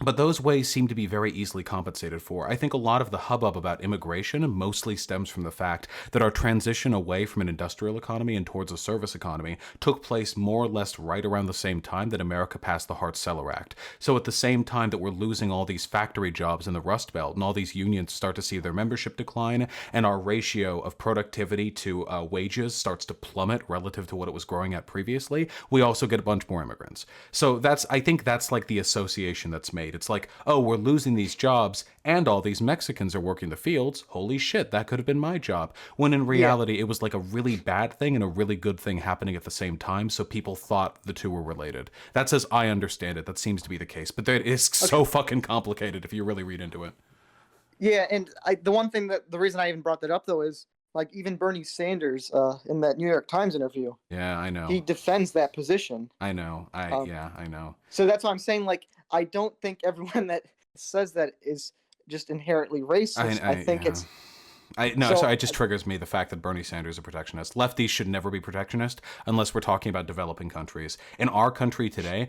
But those ways seem to be very easily compensated for. I think a lot of the hubbub about immigration mostly stems from the fact that our transition away from an industrial economy and towards a service economy took place more or less right around the same time that America passed the Hart-Celler Act. So at the same time that we're losing all these factory jobs in the Rust Belt, and all these unions start to see their membership decline, and our ratio of productivity to wages starts to plummet relative to what it was growing at previously, we also get a bunch more immigrants. So I think that's like the association that's made. It's like, oh, we're losing these jobs and all these Mexicans are working the fields. Holy shit, that could have been my job. When in reality, it was like a really bad thing and a really good thing happening at the same time. So people thought the two were related. That's as I understand it. That seems to be the case. But it is so fucking complicated if you really read into it.
Yeah, and the reason I even brought that up, though, is like even Bernie Sanders in that New York Times interview.
Yeah, I know.
He defends that position.
I know. I know.
So that's why I'm saying, like, I don't think everyone that says that is just inherently racist. I think it's
it just triggers me, the fact that Bernie Sanders is a protectionist. Lefties should never be protectionist unless we're talking about developing countries. In our country today,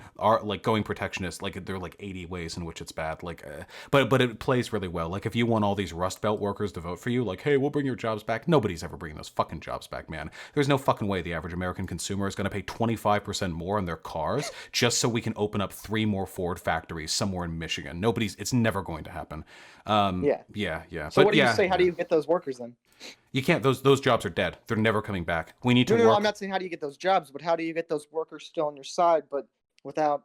going protectionist, like there are like 80 ways in which it's bad. Like, but it plays really well. Like if you want all these Rust Belt workers to vote for you, like, hey, we'll bring your jobs back. Nobody's ever bringing those fucking jobs back, man. There's no fucking way the average American consumer is going to pay 25% more on their cars just so we can open up 3 more Ford factories somewhere in Michigan. It's never going to happen. Yeah.
So what do you say? How do you get those workers then?
You can't. Those jobs are dead. They're never coming back. We need to work.
No, I'm not saying how do you get those jobs, but how do you get those workers still on your side, but without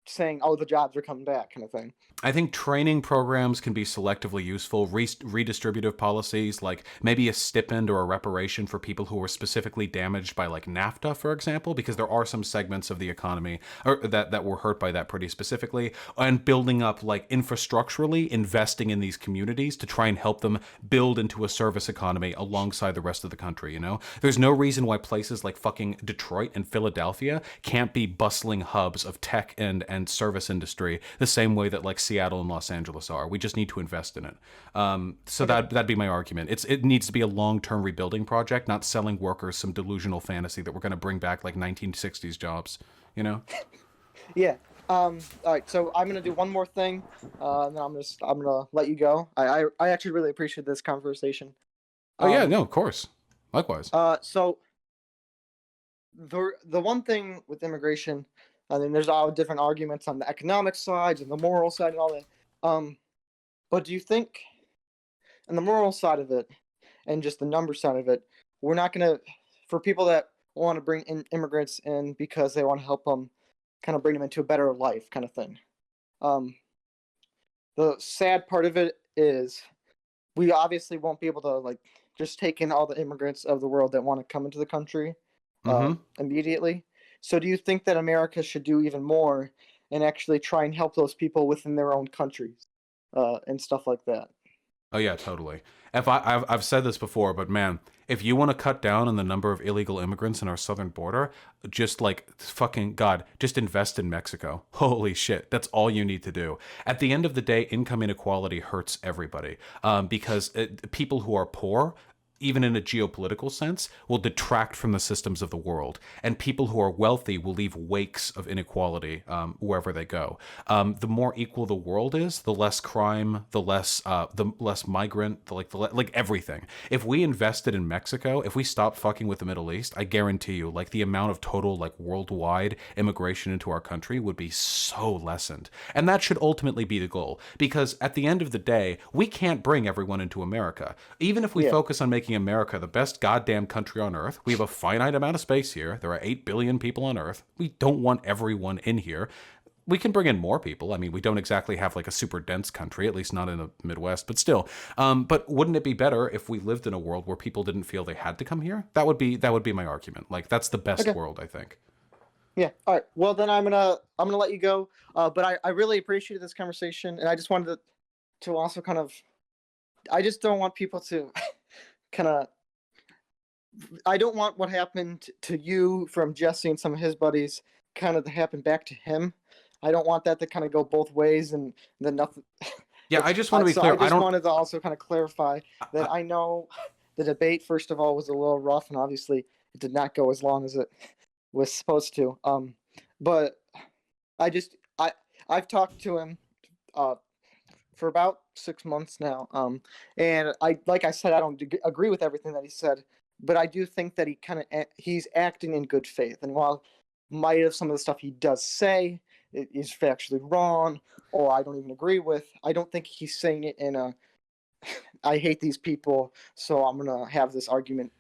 saying, oh, the jobs are coming back, kind of thing.
I think training programs can be selectively useful. Redistributive policies, like maybe a stipend or a reparation for people who were specifically damaged by like NAFTA, for example, because there are some segments of the economy that were hurt by that pretty specifically, and building up like infrastructurally, investing in these communities to try and help them build into a service economy alongside the rest of the country, There's no reason why places like fucking Detroit and Philadelphia can't be bustling hubs of tech and service industry the same way that like Seattle and Los Angeles are. We just need to invest in it. That'd be my argument. It needs to be a long-term rebuilding project, not selling workers some delusional fantasy that we're going to bring back like 1960s jobs,
Yeah. All right. So I'm gonna do one more thing, and then I'm gonna let you go. I actually really appreciate this conversation.
Yeah, no, of course. Likewise.
So the one thing with immigration, I mean, there's all different arguments on the economic side and the moral side and all that. But do you think, on the moral side of it, and just the number side of it, we're not gonna, for people that want to bring in immigrants in because they want to help them, kind of bring them into a better life, kind of thing. The sad part of it is, we obviously won't be able to like just take in all the immigrants of the world that want to come into the country immediately. So do you think that America should do even more and actually try and help those people within their own countries and stuff like that?
Oh yeah, totally. I've said this before, but man, if you want to cut down on the number of illegal immigrants in our southern border, just like fucking God, just invest in Mexico. Holy shit, that's all you need to do. At the end of the day, income inequality hurts everybody because people who are poor even in a geopolitical sense, will detract from the systems of the world. And people who are wealthy will leave wakes of inequality wherever they go. The more equal the world is, the less crime, the less migrant, like everything. If we invested in Mexico, if we stopped fucking with the Middle East, I guarantee you, like the amount of total like worldwide immigration into our country would be so lessened. And that should ultimately be the goal, because at the end of the day, we can't bring everyone into America. Even if we focus on making America the best goddamn country on earth, we have a finite amount of space here. There are 8 billion people on earth. We don't want everyone in here. We can bring in more people. I mean, we don't exactly have like a super dense country, at least not in the Midwest, but still. But wouldn't it be better if we lived in a world where people didn't feel they had to come here? That would be my argument. Like, that's the best world, I think.
Yeah. All right. Well, then I'm gonna let you go. But I really appreciated this conversation, and I just wanted to also kind of, I just don't want people to kind of, I don't want what happened to you from Jesse and some of his buddies kind of to happen back to him. I don't want that to kind of go both ways and then nothing.
Yeah, I just want to be clear.
I just wanted to also kind of clarify that I know the debate, first of all, was a little rough, and obviously it did not go as long as it was supposed to. But I've talked to him for about 6 months now. And like I said, I don't agree with everything that he said, but I do think that he's acting in good faith. And while might have some of the stuff he does say is factually wrong, or I don't even agree with, I don't think he's saying it in a I hate these people, so I'm gonna have this argument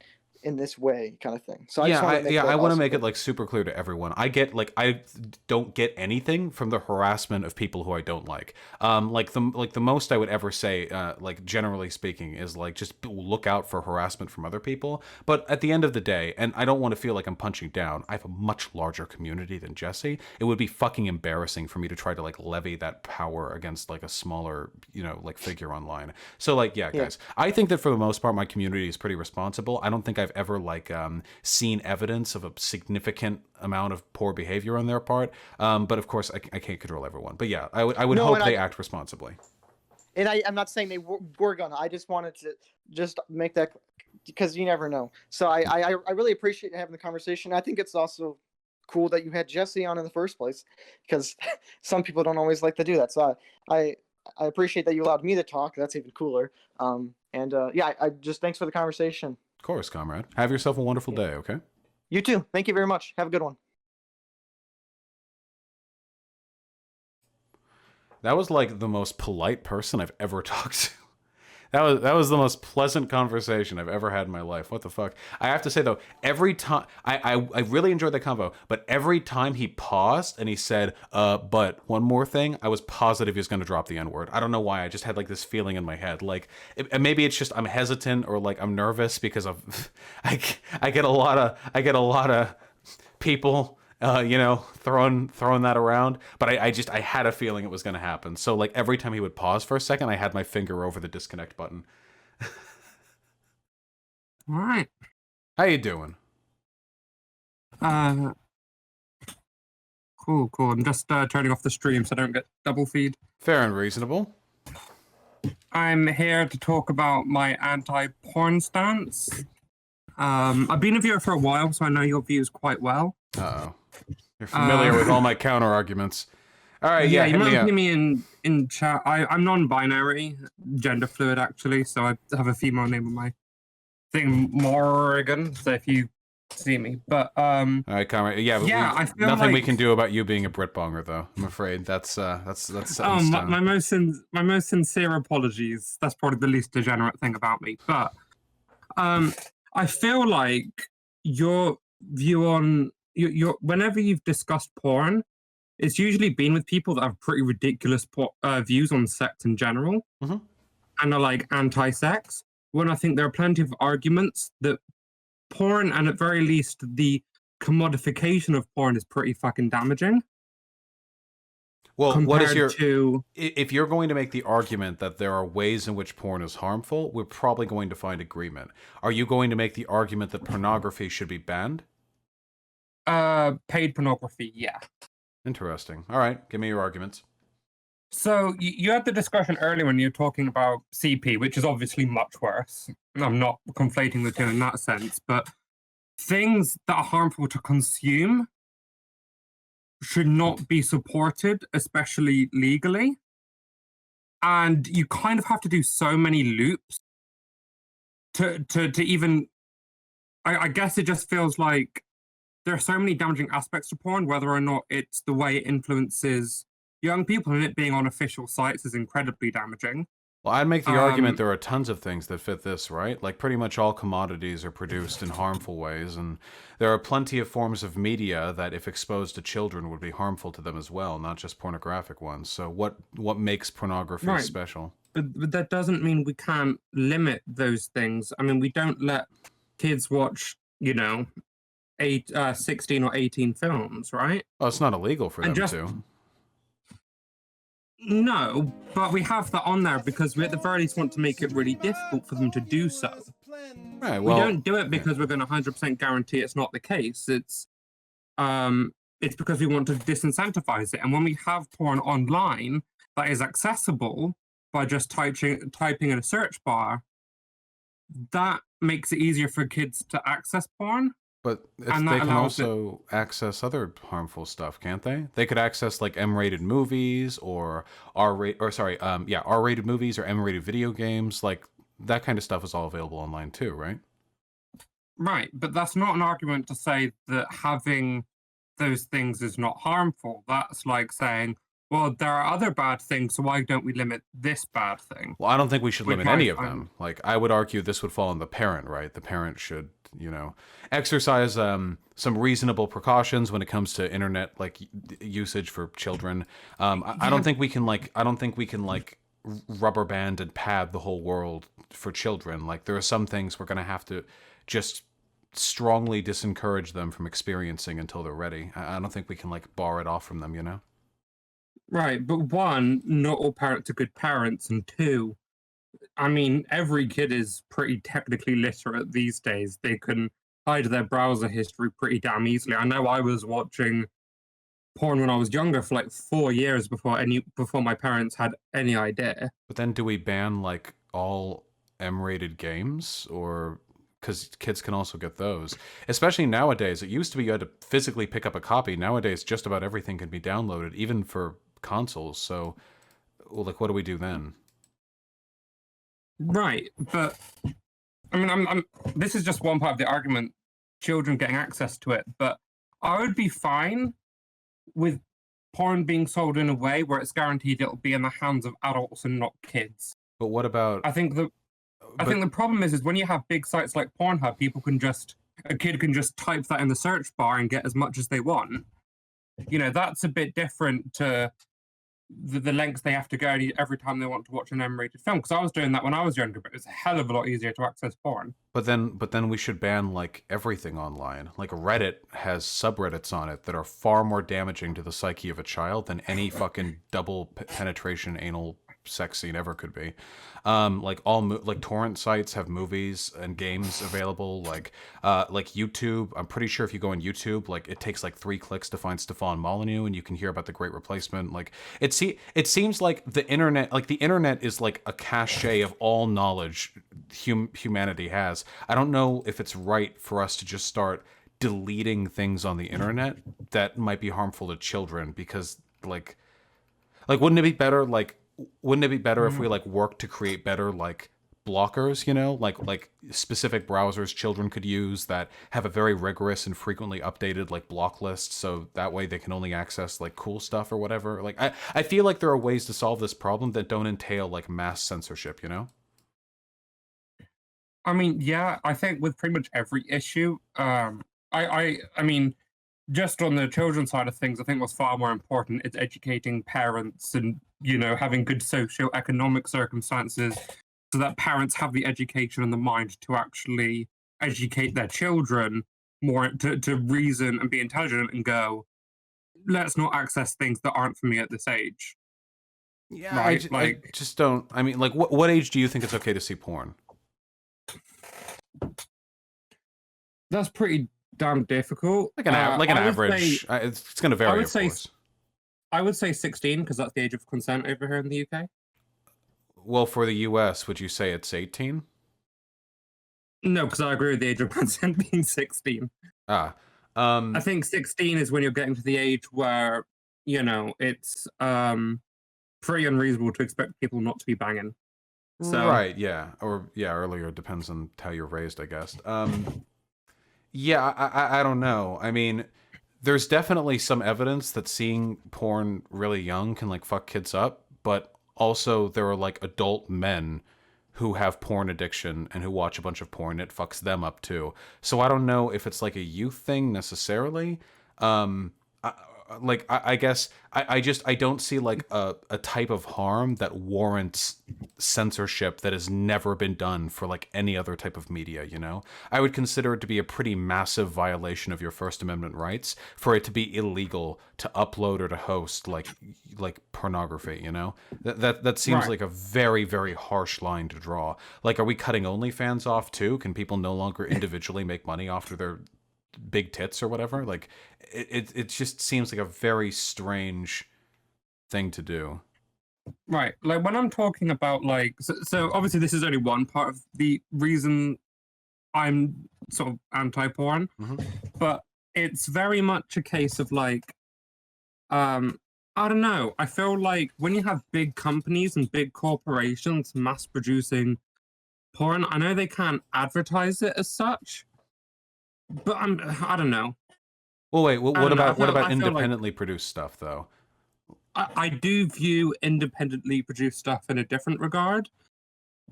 in this way kind of thing. So
I want to make it like super clear to everyone. I don't get anything from the harassment of people who I don't like. Like the most I would ever say, like generally speaking, is like just look out for harassment from other people. But at the end of the day, and I don't want to feel like I'm punching down, I have a much larger community than Jesse. It would be fucking embarrassing for me to try to like levy that power against like a smaller, like figure online. So like, yeah, guys, I think that for the most part, my community is pretty responsible. I don't think I've ever like seen evidence of a significant amount of poor behavior on their part, but of course I can't control everyone. But yeah, I would hope they act responsibly.
And I'm not saying they were gonna. I just wanted to just make that, because you never know. So I really appreciate having the conversation. I think it's also cool that you had Jesse on in the first place, because some people don't always like to do that. So I appreciate that you allowed me to talk. That's even cooler. Yeah, I just thanks for the conversation.
Of course, comrade. Have yourself a wonderful day, okay?
You too. Thank you very much. Have a good one.
That was like the most polite person I've ever talked to. That was the most pleasant conversation I've ever had in my life. What the fuck? I have to say though, every time I really enjoyed that convo, but every time he paused and he said, but one more thing, I was positive he was going to drop the N-word. I don't know why. I just had like this feeling in my head. Like maybe it's just I'm hesitant or like I'm nervous because of I get a lot of people throwing that around. But I had a feeling it was going to happen. So like every time he would pause for a second, I had my finger over the disconnect button.
All right.
How you doing?
Cool. I'm just turning off the stream so I don't get double feed.
Fair and reasonable.
I'm here to talk about my anti-porn stance. I've been a viewer for a while, so I know your views quite well.
Uh-oh. You're familiar with all my counter arguments. All right,
yeah,
hit
you might
me up.
see me in chat. I'm non-binary, gender fluid actually, so I have a female name on my thing, Morgan. So if you see me, but
all right, comrade. Yeah,
I feel
nothing
like,
we can do about you being a Brit bonger, though. I'm afraid that's set in stone.
my most sincere apologies. That's probably the least degenerate thing about me, but I feel like your view on your whenever you've discussed porn, it's usually been with people that have pretty ridiculous views on sex in general, and are like anti-sex. When I think there are plenty of arguments that porn, and at very least the commodification of porn, is pretty fucking damaging.
Well, what is if you're going to make the argument that there are ways in which porn is harmful, we're probably going to find agreement. Are you going to make the argument that pornography should be banned?
Paid pornography, yeah.
Interesting. All right, give me your arguments.
So you had the discussion earlier when you were talking about CP, which is obviously much worse. I'm not conflating the two in that sense, but things that are harmful to consume should not be supported, especially legally. And you kind of have to do so many loops to even. I guess it just feels like there are so many damaging aspects to porn, whether or not it's the way it influences young people, and it being on official sites is incredibly damaging.
Well, I'd make the argument there are tons of things that fit this, right? Like pretty much all commodities are produced in harmful ways, and there are plenty of forms of media that, if exposed to children, would be harmful to them as well, not just pornographic ones. So what makes pornography
Right.
special?
But that doesn't mean we can't limit those things. I mean, we don't let kids watch, 16 or 18 films, right?
Well, it's not illegal for them
And just
to.
No, but we have that on there because we at the very least want to make it really difficult for them to do so.
Right. Well,
we don't do it because we're going to 100% guarantee it's not the case. It's because we want to disincentivize it. And when we have porn online that is accessible by just typing in a search bar, that makes it easier for kids to access porn.
But
And
they
that
can
allows it-
also access other harmful stuff, can't they? They could access like M-rated movies or R-rated movies or M-rated video games. Like that kind of stuff is all available online too, right?
Right, but that's not an argument to say that having those things is not harmful. That's like saying, well, there are other bad things, so why don't we limit this bad thing?
Well, I don't think we should
Which
limit any of
I'm-
them. Like, I would argue this would fall on the parent, right? The parent should, exercise some reasonable precautions when it comes to internet usage for children. I don't think we can rubber band and pad the whole world for children. Like, there are some things we're gonna have to just strongly disencourage them from experiencing until they're ready. I don't think we can bar it off from them.
Right, but one, not all parents are good parents, and two, I mean, every kid is pretty technically literate these days. They can hide their browser history pretty damn easily. I know I was watching porn when I was younger for 4 years before my parents had any idea.
But then do we ban all M-rated games, or because kids can also get those, especially nowadays? It used to be you had to physically pick up a copy. Nowadays, just about everything can be downloaded, even for consoles. So, what do we do then?
Right, but I mean, I'm this is just one part of the argument, children getting access to it, but I would be fine with porn being sold in a way where it's guaranteed it'll be in the hands of adults and not kids.
But what about?
I think the problem is when you have big sites like Pornhub, a kid can just type that in the search bar and get as much as they want. That's a bit different to the lengths they have to go every time they want to watch an M-rated film. Because I was doing that when I was younger, but it's a hell of a lot easier to access porn.
But then we should ban everything online. Like Reddit has subreddits on it that are far more damaging to the psyche of a child than any fucking double penetration anal sex scene ever could be. Torrent sites have movies and games available. Like YouTube. I'm pretty sure if you go on YouTube, it takes 3 clicks to find Stefan Molyneux, and you can hear about The Great Replacement. It seems like the internet is like a cache of all knowledge humanity has. I don't know if it's right for us to just start deleting things on the internet that might be harmful to children, because wouldn't it be better if we work to create better blockers, like specific browsers children could use that have a very rigorous and frequently updated block list, so that way they can only access cool stuff or whatever. I feel like there are ways to solve this problem that don't entail mass censorship.
I mean, yeah, I think with pretty much every issue, I mean, just on the children's side of things, I think what's far more important is educating parents and, having good socio-economic circumstances so that parents have the education and the mind to actually educate their children more, to reason and be intelligent and go, let's not access things that aren't for me at this age.
Yeah,
right?
I just don't. I mean, what age do you think it's okay to see porn?
That's pretty damn difficult.
An average. It's going to vary, of course.
I would say 16 because that's the age of consent over here in the UK.
Well, for the US, would you say it's 18?
No, because I agree with the age of consent being 16.
Ah.
I think 16 is when you're getting to the age where, it's pretty unreasonable to expect people not to be banging. So,
right, yeah. Or, yeah, earlier, it depends on how you're raised, I guess. Yeah, I don't know. I mean, there's definitely some evidence that seeing porn really young can, like, fuck kids up, but also there are, like, adult men who have porn addiction and who watch a bunch of porn. It fucks them up, too. So I don't know if it's, like, a youth thing necessarily. I guess I don't see like a type of harm that warrants censorship that has never been done for like any other type of media, you know? I would consider it to be a pretty massive violation of your First Amendment rights for it to be illegal to upload or to host like pornography, you know? That seems
Right.
like a very, very harsh line to draw. Like, are we cutting OnlyFans off too? Can people no longer individually make money off of their big tits or whatever? Like, it just seems like a very strange thing to do.
Right. Like when I'm talking about like, so obviously this is only one part of the reason I'm sort of anti-porn, but it's very much a case of like, I don't know. I feel like when you have big companies and big corporations mass producing porn, I know they can't advertise it as such, but I don't know.
Well, wait. What
don't know,
about
I feel like-
independently produced stuff though?
I do view independently produced stuff in a different regard.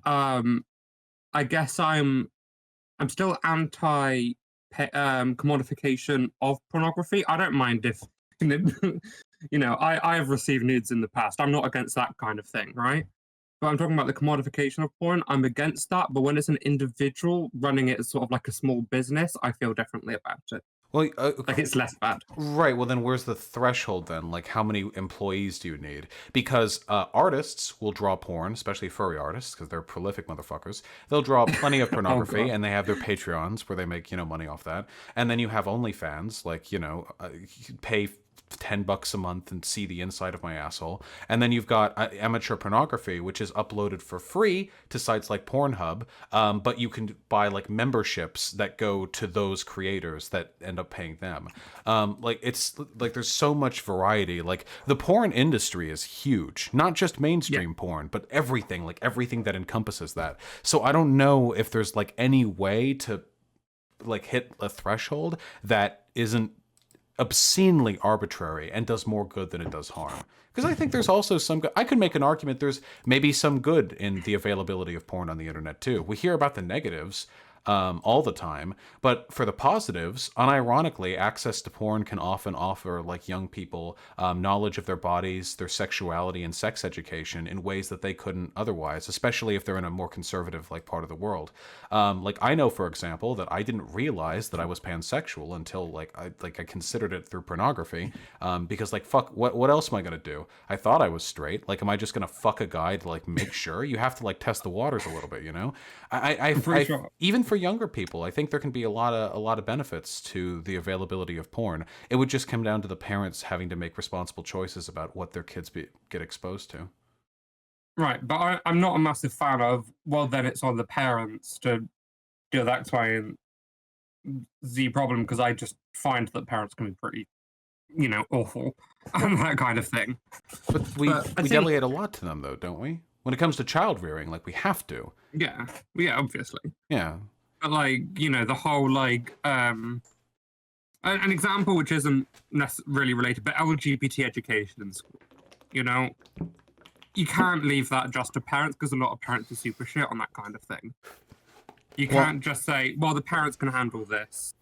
I guess I'm still anti commodification of pornography. I don't mind if I have received nudes in the past. I'm not against that kind of thing, right? But I'm talking about the commodification of porn. I'm against that. But when it's an individual running it as sort of like a small business, I feel differently about it.
Well,
Like it's less bad.
right. Well, then where's the threshold then? Like, how many employees do you need? Because artists will draw porn, especially furry artists, because they're prolific motherfuckers. They'll draw plenty of pornography,
God.
and they have their Patreons where they make money off that. And then you have OnlyFans, like you pay $10 a month and see the inside of my asshole. And then you've got amateur pornography, which is uploaded for free to sites like Pornhub, but you can buy like memberships that go to those creators that end up paying them. It's like there's so much variety. Like the porn industry is huge, not just mainstream porn, but everything, like everything that encompasses that. So I don't know if there's like any way to like hit a threshold that isn't obscenely arbitrary and does more good than it does harm. Because I think there's also some good. I could make an argument there's maybe some good in the availability of porn on the internet too. We hear about the negatives all the time, but for the positives, unironically, access to porn can often offer like young people knowledge of their bodies, their sexuality, and sex education in ways that they couldn't otherwise, especially if they're in a more conservative like part of the world. Like I know, for example, that I didn't realize that I was pansexual until I considered it through pornography, because like fuck, what else am I gonna do? I thought I was straight. Like, am I just gonna fuck a guy to like make sure? You have to like test the waters a little bit, you know.
Sure.
Even for younger people, I think there can be a lot of benefits to the availability of porn. It would just come down to the parents having to make responsible choices about what their kids get exposed to.
Right, but I'm not a massive fan of, well, then it's on the parents to do the X, Y, and Z problem, because I just find that parents can be pretty, awful and that kind of thing.
But we
I think-
delegate a lot to them, though, don't we? When it comes to child rearing, like we have to.
Yeah, obviously.
Yeah.
But the whole an example which isn't really related, but LGBT education in school. You can't leave that just to parents because a lot of parents are super shit on that kind of thing. You can't just say, well, the parents can handle this,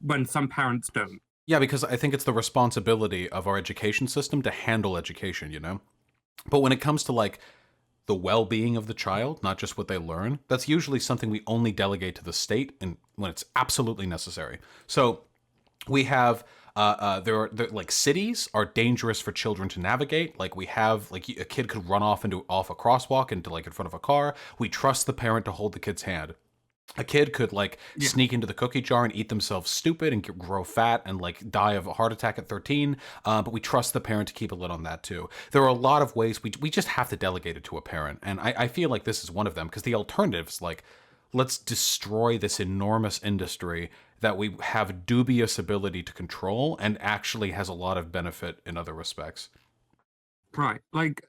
when some parents don't.
Yeah, because I think it's the responsibility of our education system to handle education, you know? But when it comes to like the well-being of the child, not just what they learn, that's usually something we only delegate to the state and when it's absolutely necessary. So we have like cities are dangerous for children to navigate. Like we have like a kid could run off a crosswalk into like in front of a car. We trust the parent to hold the kid's hand. A kid could like
Yeah.
sneak into the cookie jar and eat themselves stupid and grow fat and like die of a heart attack at 13. But we trust the parent to keep a lid on that too. There are a lot of ways we just have to delegate it to a parent. And I feel like this is one of them, because the alternatives, like, let's destroy this enormous industry that we have dubious ability to control and actually has a lot of benefit in other respects.
Right. Like,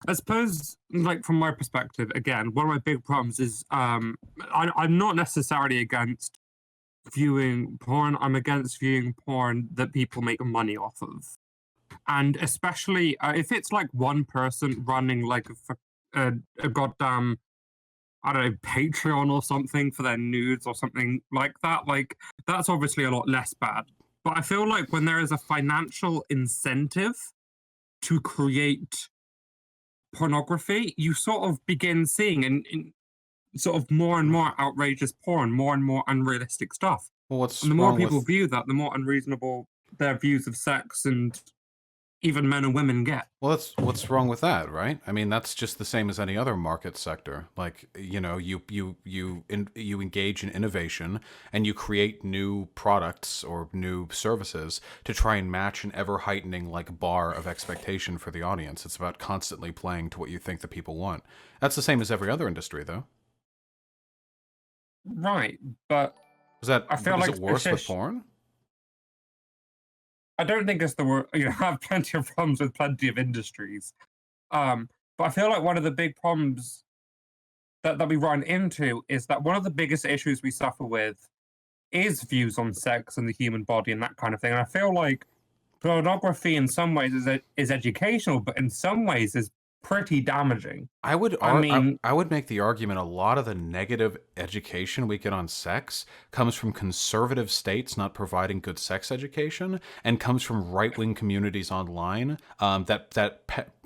I suppose, like, from my perspective, again, one of my big problems is I'm not necessarily against viewing porn. I'm against viewing porn that people make money off of. And especially if it's like one person running like a goddamn, I don't know, Patreon or something for their nudes or something like that, like, that's obviously a lot less bad. But I feel like when there is a financial incentive to create pornography, you sort of begin seeing in sort of more and more outrageous porn, more and more unrealistic stuff.
Well, what's
And the more
wrong
people
with
view that, the more unreasonable their views of sex and even men and women get.
Well, that's what's wrong with that, right? I mean, that's just the same as any other market sector. Like, you know, you engage in innovation and you create new products or new services to try and match an ever heightening like bar of expectation for the audience. It's about constantly playing to what you think the people want. That's the same as every other industry, though.
Right, but I feel
is
like
it worse with
Ashish,
porn?
I don't think it's the worst. You know, I have plenty of problems with plenty of industries. But I feel like one of the big problems that we run into is that one of the biggest issues we suffer with is views on sex and the human body and that kind of thing. And I feel like pornography in some ways is educational, but in some ways is pretty damaging.
I would
I mean,
I would make the argument a lot of the negative education we get on sex comes from conservative states not providing good sex education, and comes from right-wing communities online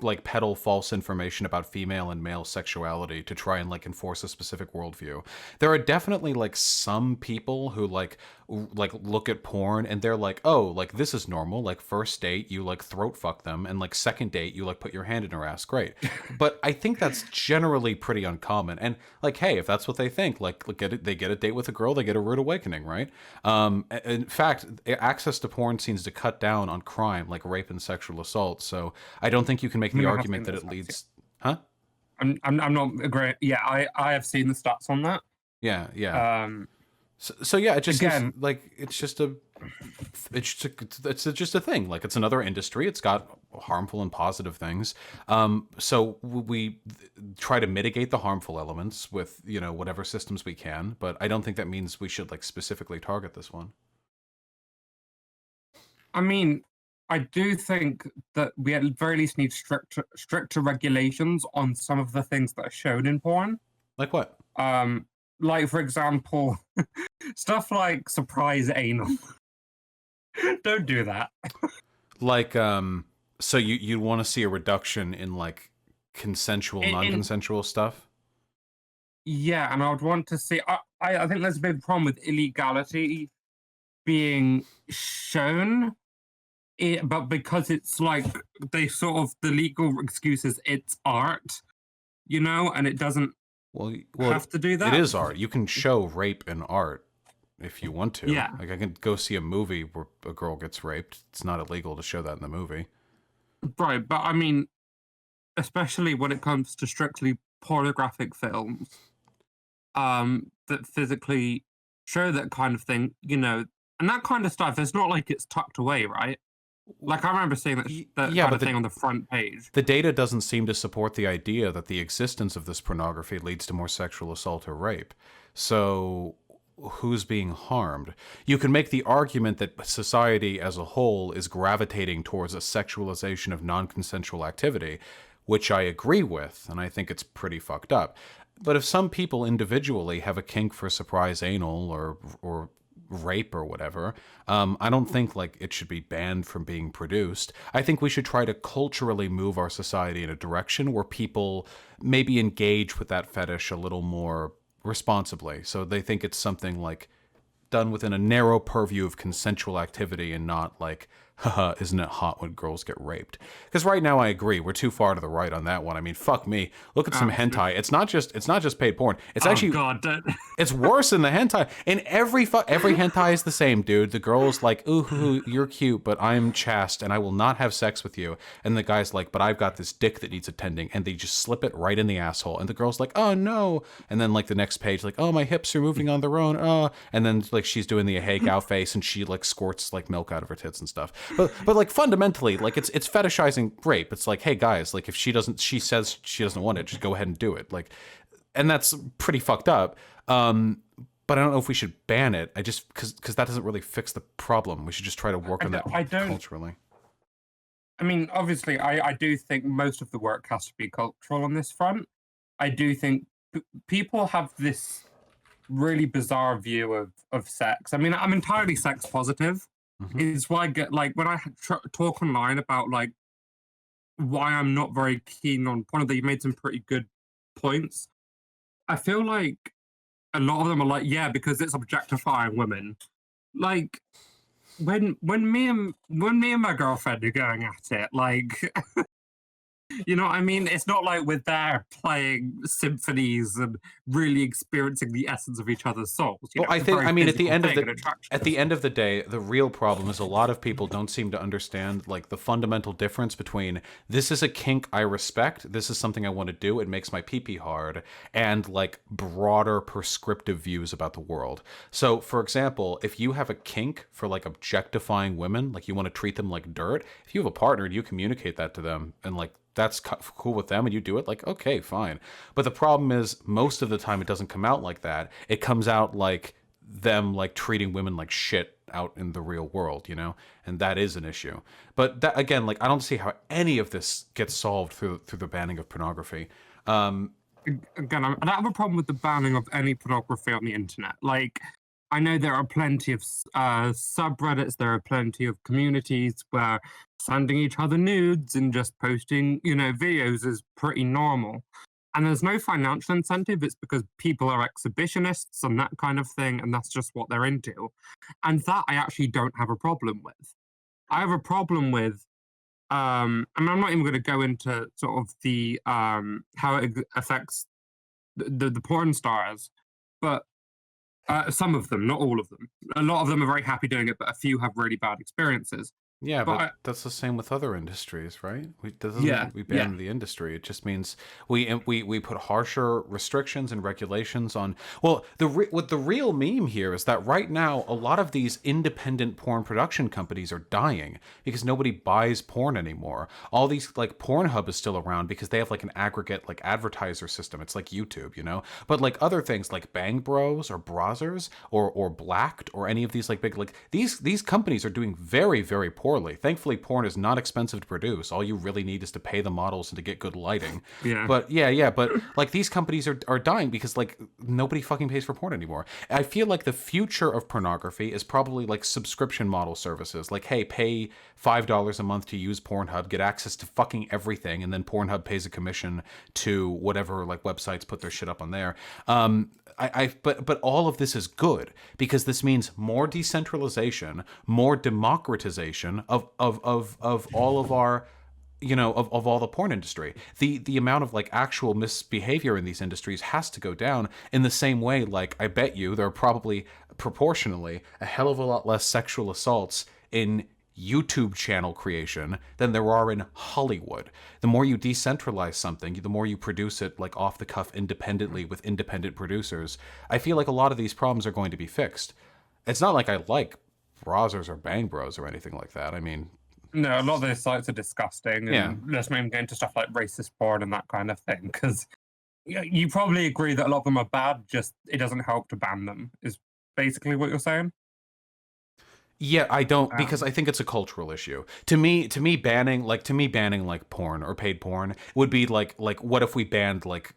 like peddle false information about female and male sexuality to try and like enforce a specific worldview. There are definitely like some people who like look at porn and they're like, oh, like this is normal. Like first date, you like throat fuck them, and like second date, you like put your hand in her ass. Great. But I think that's generally pretty uncommon. And like, hey, if that's what they think, like they get a date with a girl, they get a rude awakening, right? In fact, access to porn seems to cut down on crime like rape and sexual assault. So I don't think you can make
I mean,
the
I have
argument
seen
that
those
it
stats,
leads, huh?
I'm not great. Yeah, I have seen the stats on that.
Yeah, yeah. So yeah, it just
Again,
seems like it's just a thing. Like it's another industry. It's got harmful and positive things. So we try to mitigate the harmful elements with, you know, whatever systems we can. But I don't think that means we should like specifically target this one.
I mean, I do think that we at the very least need stricter regulations on some of the things that are shown in porn.
Like what?
Like for example, stuff like surprise anal. Don't do that.
Like, so you want to see a reduction in like consensual, non-consensual stuff?
Yeah, and I would want to see. I think there's a big problem with illegality being shown, but because it's like they sort of the legal excuse is it's art, you know, and it doesn't have to do that.
It is art. You can show rape in art if you want to.
Yeah.
Like I can go see a movie where a girl gets raped. It's not illegal to show that in the movie.
Right, but I mean, especially when it comes to strictly pornographic films, that physically show that kind of thing, you know, and that kind of stuff. It's not like it's tucked away, right? Like I remember seeing that kind of thing on the front page.
The data doesn't seem to support the idea that the existence of this pornography leads to more sexual assault or rape. So who's being harmed? You can make the argument that society as a whole is gravitating towards a sexualization of non-consensual activity, which I agree with, and I think it's pretty fucked up. But if some people individually have a kink for surprise anal or rape or whatever, I don't think like it should be banned from being produced. I think we should try to culturally move our society in a direction where people maybe engage with that fetish a little more responsibly. So they think it's something like done within a narrow purview of consensual activity and not like haha, isn't it hot when girls get raped? Because right now I agree, we're too far to the right on that one. I mean, fuck me. Look at some hentai. It's not just paid porn. It's actually
God, don't.
it's worse than the hentai. And every hentai is the same, dude. The girl's like, ooh, you're cute, but I'm chaste and I will not have sex with you. And the guy's like, but I've got this dick that needs attending, and they just slip it right in the asshole. And the girl's like, oh no. And then like the next page, like, oh, my hips are moving on their own. And then like she's doing the hey cow face, and she like squirts like milk out of her tits and stuff. But like fundamentally, like it's fetishizing rape. It's like, hey guys, like if she says she doesn't want it, just go ahead and do it. Like, and that's pretty fucked up. But I don't know if we should ban it. I just because that doesn't really fix the problem. We should just try to work on that culturally.
I mean, obviously, I do think most of the work has to be cultural on this front. I do think people have this really bizarre view of sex. I mean, I'm entirely sex positive. It's why I get, like, when I talk online about, like, why I'm not very keen on porn, that you made some pretty good points. I feel like a lot of them are like, yeah, because it's objectifying women. Like, when me and my girlfriend are going at it, like, you know what I mean? It's not like we're there playing symphonies and really experiencing the essence of each other's souls.
Well, I think, I mean, at the end of the day, the real problem is a lot of people don't seem to understand like the fundamental difference between this is a kink I respect, this is something I want to do, it makes my pee-pee hard, and like broader prescriptive views about the world. So, for example, if you have a kink for like objectifying women, like you want to treat them like dirt, if you have a partner and you communicate that to them and like that's cool with them and you do it, like, okay, fine. But the problem is most of the time it doesn't come out like that. It comes out like them like treating women like shit out in the real world, you know? And that is an issue. But that, again, like, I don't see how any of this gets solved through the banning of pornography.
Again, I don't have a problem with the banning of any pornography on the internet. Like, I know there are plenty of subreddits, there are plenty of communities where sending each other nudes and just posting, you know, videos is pretty normal. And there's no financial incentive. It's because people are exhibitionists and that kind of thing, and that's just what they're into. And that I actually don't have a problem with. I have a problem with, and I'm not even going to go into sort of the how it affects the porn stars, but some of them, not all of them. A lot of them are very happy doing it, but a few have really bad experiences.
Yeah, but that's the same with other industries, right? We ban the industry. It just means we put harsher restrictions and regulations on. Well, what the real meme here is that right now a lot of these independent porn production companies are dying because nobody buys porn anymore. All these, like, Pornhub is still around because they have like an aggregate like advertiser system. It's like YouTube, you know. But like other things like Bang Bros or Brazzers or Blacked or any of these like big, like these companies are doing very, very poorly. Thankfully, porn is not expensive to produce. All you really need is to pay the models and to get good lighting.
Yeah.
But but like these companies are dying because like nobody fucking pays for porn anymore. I feel like the future of pornography is probably like subscription model services. Like, hey, pay $5 a month to use Pornhub, get access to fucking everything, and then Pornhub pays a commission to whatever like websites put their shit up on there. But all of this is good because this means more decentralization, more democratization of all of our, you know, of all the porn industry. The amount of like actual misbehavior in these industries has to go down in the same way. Like, I bet you there are probably proportionally a hell of a lot less sexual assaults in YouTube channel creation than there are in Hollywood. The more you decentralize something, the more you produce it like off the cuff independently with independent producers. I feel like a lot of these problems are going to be fixed. It's not like I like Brazzers or Bang Bros or anything like that. I mean,
no, a lot of those sites are disgusting. And let's maybe get into stuff like racist porn and that kind of thing, because you probably agree that a lot of them are bad, just it doesn't help to ban them, is basically what you're saying.
Yeah, I don't, because I think it's a cultural issue. To me banning like porn or paid porn would be like what if we banned like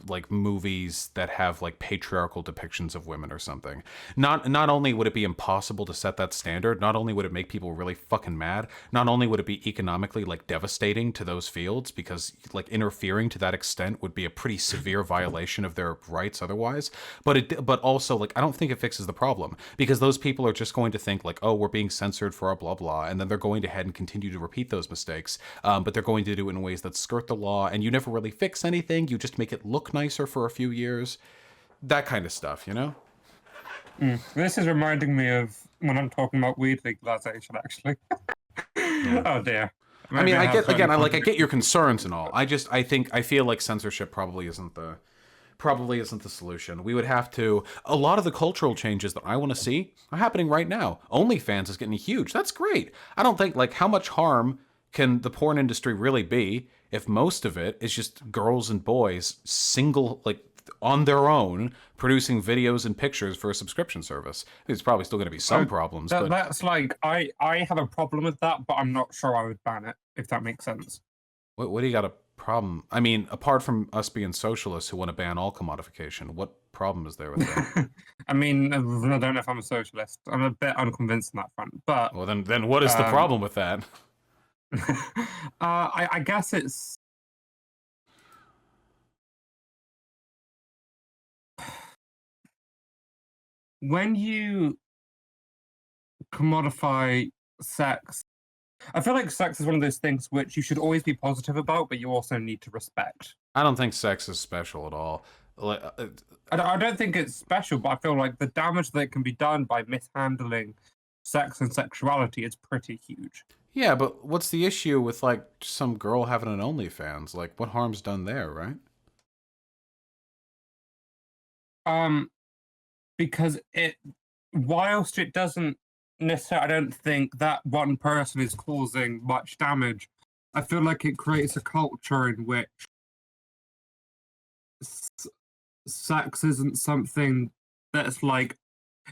like movies that have like patriarchal depictions of women or something. Not only would it be impossible to set that standard, not only would it make people really fucking mad, not only would it be economically like devastating to those fields, because like interfering to that extent would be a pretty severe violation of their rights otherwise, but also like I don't think it fixes the problem, because those people are just going to think like, oh, we're being censored for our blah blah, and then they're going to head and continue to repeat those mistakes, but they're going to do it in ways that skirt the law, and you never really fix anything, you just make it look nicer for a few years, that kind of stuff, you know?
This is reminding me of when I'm talking about weed legalization, actually. Oh dear.
I mean,
Maybe
I
have
get
certain
again, I
conflicts.
get your concerns and all. I feel like censorship probably isn't the solution. We would have to. A lot of the cultural changes that I want to see are happening right now. OnlyFans is getting huge. That's great. I don't think like how much harm can the porn industry really be if most of it is just girls and boys single like on their own producing videos and pictures for a subscription service. There's probably still going to be some problems, but
That's like I have a problem with that, but I'm not sure I would ban it, if that makes sense.
what do you got a problem? I mean, apart from us being socialists who want to ban all commodification, what problem is there with that?
I mean, I don't know if I'm a socialist. I'm a bit unconvinced on that front, but
Well, then what is the problem with that?
I guess it's when you commodify sex. I feel like sex is one of those things which you should always be positive about, but you also need to respect.
I don't think sex is special at all. Like,
I don't think it's special, but I feel like the damage that can be done by mishandling sex and sexuality is pretty huge.
yeah, but what's the issue with like some girl having an OnlyFans? Like, what harm's done there, right?
Because whilst it doesn't necessarily, I don't think that one person is causing much damage. I feel like it creates a culture in which sex isn't something that's like,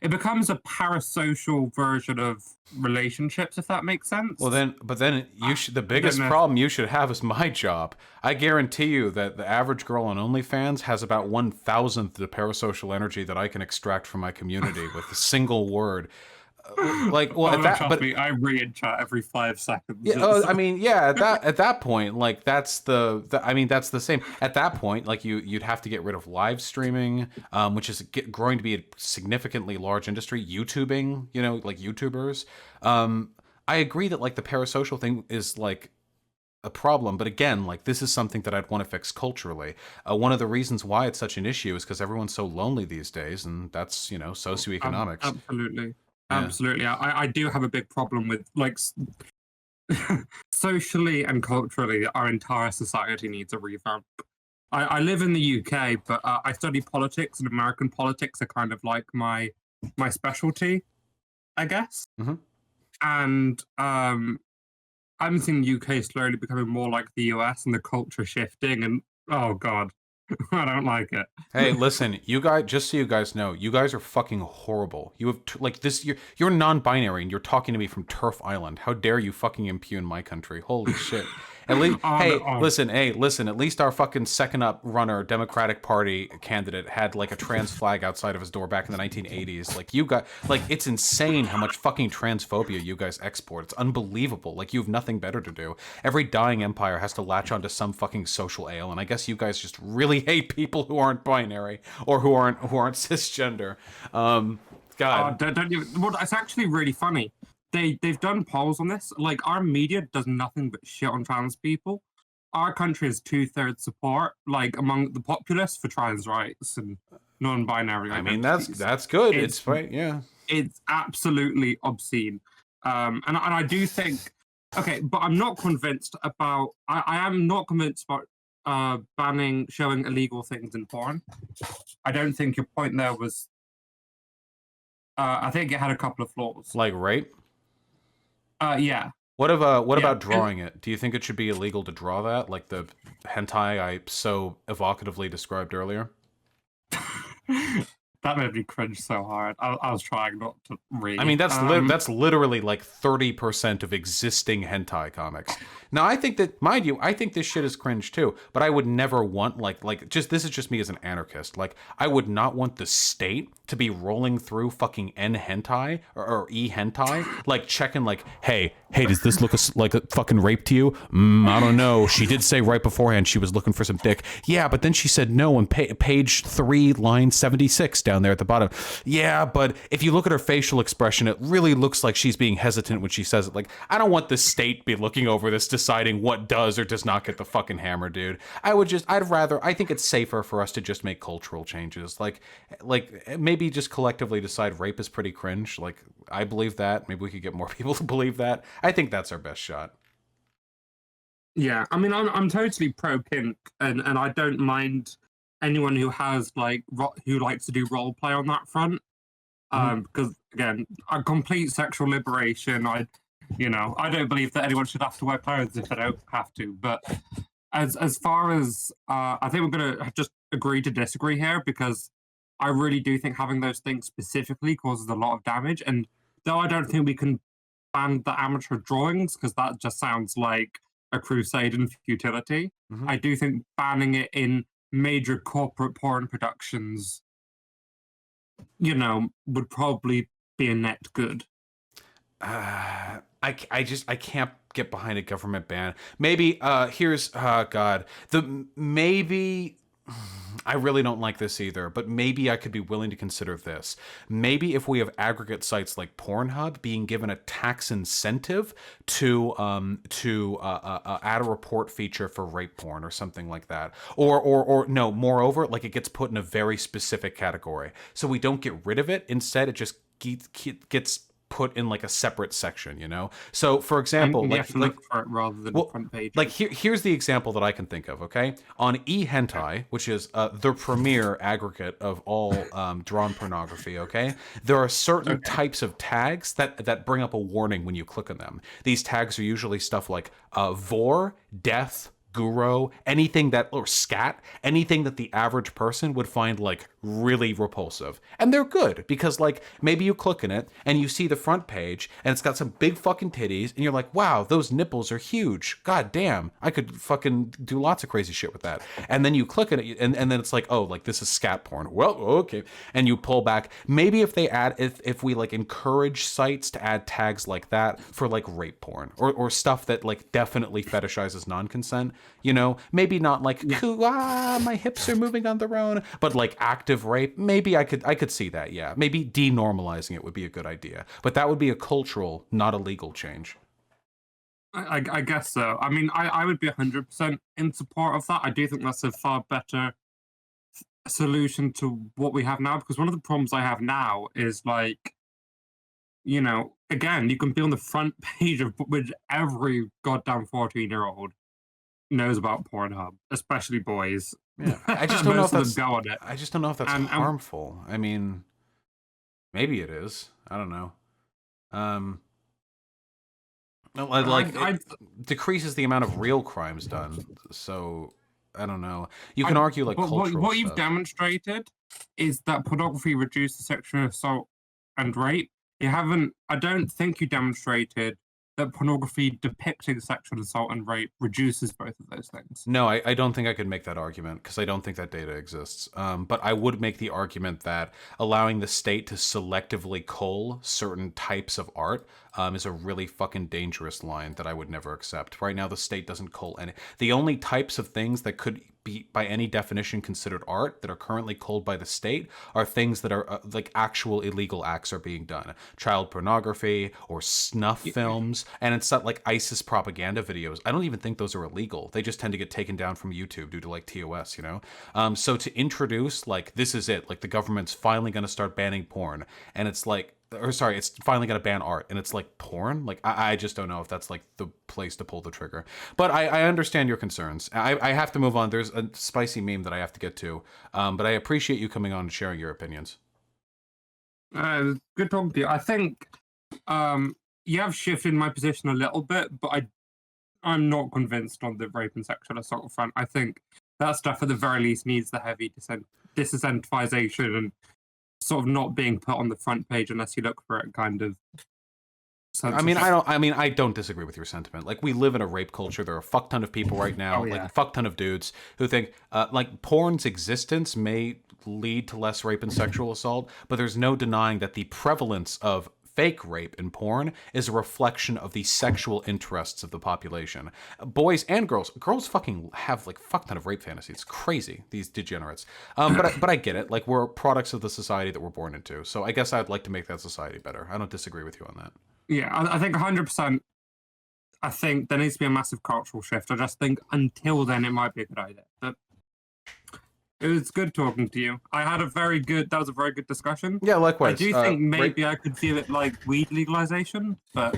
it becomes a parasocial version of relationships, if that makes sense.
Well, then you should. The biggest
know.
problem you should have is my job. I guarantee you that the average girl on OnlyFans has about 1,000th the parasocial energy that I can extract from my community with a single word. Like, well,
Oh,
at that,
trust
but
me, I read chat every 5 seconds.
yeah, I mean, yeah, at that point, like that's I mean, that's the same. At that point, like you'd have to get rid of live streaming, which is growing to be a significantly large industry. YouTubing, you know, like YouTubers. I agree that like the parasocial thing is like a problem, but again, like this is something that I'd want to fix culturally. One of the reasons why it's such an issue is because everyone's so lonely these days, and that's, you know, socioeconomics.
Absolutely.
Yeah.
Absolutely. I do have a big problem with, like, socially and culturally, our entire society needs a revamp. I live in the UK, but I study politics, and American politics are kind of like my specialty, I guess.
Mhm.
And I'm seeing the UK slowly becoming more like the US, and the culture shifting, and oh god, I don't like it.
Hey, listen, you guys, just so you guys know, you guys are fucking horrible. You have, like, this, you're non-binary and you're talking to me from Turf Island. How dare you fucking impugn my country? Holy shit. At least, listen, at least our fucking second up runner Democratic Party candidate had like a trans flag outside of his door back in the 1980s. Like you got, like it's insane how much fucking transphobia you guys export. It's unbelievable. Like you have nothing better to do. Every dying empire has to latch onto some fucking social ail, and I guess you guys just really hate people who aren't binary or who aren't cisgender. God,
Don't you? Well, it's actually really funny. They've done polls on this. Like our media does nothing but shit on trans people. Our country is 2/3 support, like among the populace, for trans rights and non-binary.
I mean
identities.
that's good. It's right, yeah.
It's absolutely obscene, and I do think, okay, but I'm not convinced about. I am not convinced about banning showing illegal things in porn. I don't think your point there was. I think it had a couple of flaws.
Like rape.
Yeah.
What about drawing it? Do you think it should be illegal to draw that, like the hentai I so evocatively described earlier?
That made me cringe so hard. I was trying not to read.
I mean, that's literally like 30% of existing hentai comics. Now, I think that, mind you, I think this shit is cringe too. But I would never want this is just me as an anarchist. Like, I would not want the state to be rolling through fucking N hentai or E hentai, like checking like, hey, does this look like a fucking rape to you? I don't know. She did say right beforehand she was looking for some dick. Yeah, but then she said no on page 3, line 76 down there at the bottom. Yeah, but if you look at her facial expression, it really looks like she's being hesitant when she says it. Like, I don't want the state be looking over this, deciding what does or does not get the fucking hammer, dude. I think it's safer for us to just make cultural changes. Like maybe just collectively decide rape is pretty cringe. Like, I believe that. Maybe we could get more people to believe that. I think that's our best shot.
Yeah, I mean, I'm totally pro kink, and I don't mind anyone who has who likes to do role play on that front. Because again, a complete sexual liberation. I don't believe that anyone should have to wear clothes if they don't have to. But as far as I think we're gonna just agree to disagree here, because I really do think having those things specifically causes a lot of damage. And though I don't think we can ban the amateur drawings, because that just sounds like a crusade in futility, I do think banning it in major corporate porn productions, would probably be a net good.
I can't get behind a government ban. Maybe maybe I really don't like this either, but maybe I could be willing to consider this. Maybe if we have aggregate sites like Pornhub being given a tax incentive to add a report feature for rape porn or something like that, or no, moreover, like it gets put in a very specific category, so we don't get rid of it. Instead, it just gets put in like a separate section, So, for example,
look for it rather than front page.
Like here's the example that I can think of. Okay, on eHentai, which is the premier aggregate of all drawn pornography. Okay, there are certain types of tags that bring up a warning when you click on them. These tags are usually stuff like vor, death, guro, or scat, anything that the average person would find like really repulsive. And they're good because like maybe you click in it and you see the front page and it's got some big fucking titties and you're like, wow, those nipples are huge. God damn, I could fucking do lots of crazy shit with that. And then you click in it and then it's like, oh, like this is scat porn. Well, okay. And you pull back. Maybe if we like encourage sites to add tags like that for like rape porn or stuff that like definitely fetishizes non-consent, maybe not like, my hips are moving on their own, but like active rape, maybe I could see that. Yeah, maybe denormalizing it would be a good idea, but that would be a cultural, not a legal change.
I guess so. I mean, I would be 100% in support of that. I do think that's a far better solution to what we have now, because one of the problems I have now is like, again, you can be on the front page of which every goddamn 14-year-old knows about Pornhub, especially boys.
Yeah, I just don't know if that's
go on it.
I just don't know if that's harmful. I mean, maybe it is. I don't know. It decreases the amount of real crimes done. So I don't know. You can argue like cultural
what
stuff.
you've demonstrated is that pornography reduces sexual assault and rape. I don't think you demonstrated that pornography depicting sexual assault and rape reduces both of those things.
No, I don't think I could make that argument because I don't think that data exists. But I would make the argument that allowing the state to selectively cull certain types of art is a really fucking dangerous line that I would never accept. Right now, the state doesn't cull any. The only types of things that could be, by any definition, considered art that are currently culled by the state are things that are like actual illegal acts are being done. Child pornography or snuff films. And it's not like ISIS propaganda videos. I don't even think those are illegal. They just tend to get taken down from YouTube due to like TOS, So to introduce like, this is it, like the government's finally going to start banning porn. And it's like, it's finally going to ban art. And it's like porn. Like, I just don't know if that's like the place to pull the trigger. But I understand your concerns. I have to move on. There's a spicy meme that I have to get to. But I appreciate you coming on and sharing your opinions.
Good talking to you. I think you have shifted my position a little bit, but I'm not convinced on the rape and sexual assault front. I think that stuff at the very least needs the heavy disincentivization and sort of not being put on the front page unless you look for it kind of
I don't disagree with your sentiment. Like, we live in a rape culture. There are a fuck ton of people right now, like a fuck ton of dudes who think like porn's existence may lead to less rape and sexual assault, but there's no denying that the prevalence of fake rape in porn is a reflection of the sexual interests of the population. Boys and girls fucking have like fuck ton of rape fantasies. It's crazy, these degenerates. But I get it. Like, we're products of the society that we're born into. So I guess I'd like to make that society better. I don't disagree with you on that.
Yeah, I think 100%. I think there needs to be a massive cultural shift. I just think until then, it might be a good idea. But it was good talking to you. That was a very good discussion.
Yeah, likewise.
I do think maybe I could view it like weed legalization, but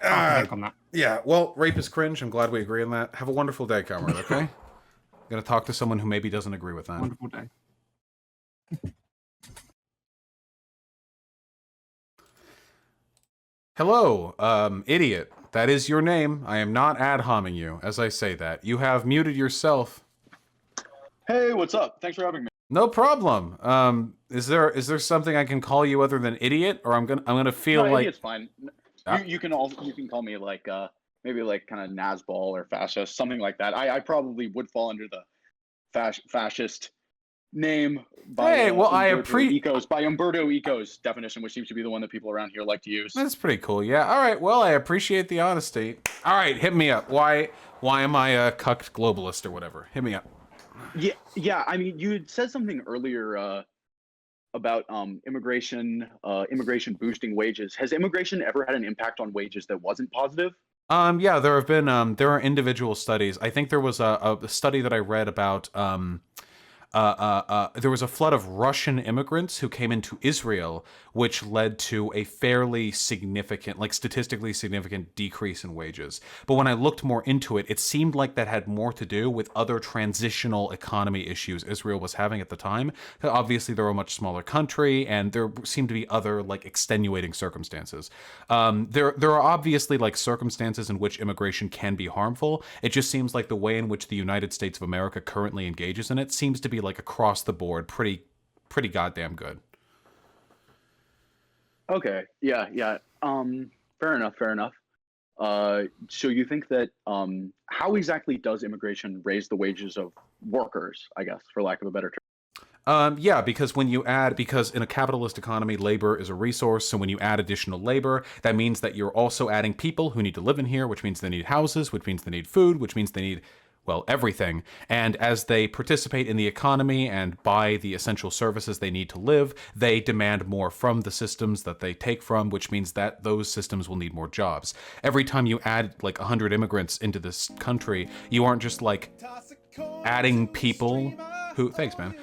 I'll think on that.
Yeah, well, rape is cringe. I'm glad we agree on that. Have a wonderful day, comrade, okay? I'm going to talk to someone who maybe doesn't agree with that.
Wonderful day.
Hello, idiot. That is your name. I am not ad-homming you as I say that. You have muted yourself.
Hey, what's up? Thanks for having me.
No problem. Is there something I can call you other than idiot, or I'm gonna feel like
Idiot's fine. You can call me like maybe like kind of Nazball or fascist, something like that. I probably would fall under the fascist name by Umberto Eco's definition, which seems to be the one that people around here like to use.
That's pretty cool. Yeah. All right. Well, I appreciate the honesty. All right, hit me up. Why am I a cucked globalist or whatever? Hit me up.
Yeah. I mean, you said something earlier about immigration boosting wages. Has immigration ever had an impact on wages that wasn't positive?
Yeah, there have been there are individual studies. I think there was a study that I read about there was a flood of Russian immigrants who came into Israel, which led to a fairly significant, like statistically significant decrease in wages. But when I looked more into it, it seemed like that had more to do with other transitional economy issues Israel was having at the time. Obviously, they're a much smaller country, and there seemed to be other like extenuating circumstances. There are obviously like circumstances in which immigration can be harmful. It just seems like the way in which the United States of America currently engages in it seems to be like across the board pretty goddamn good.
Okay. Yeah. Fair enough. So you think that how exactly does immigration raise the wages of workers, I guess, for lack of a better term?
Yeah, because in a capitalist economy, labor is a resource. So when you add additional labor, that means that you're also adding people who need to live in here, which means they need houses, which means they need food, which means they need, well, everything. And as they participate in the economy and buy the essential services they need to live, they demand more from the systems that they take from, which means that those systems will need more jobs. Every time you add like 100 immigrants into this country, you aren't just like adding people who, thanks man,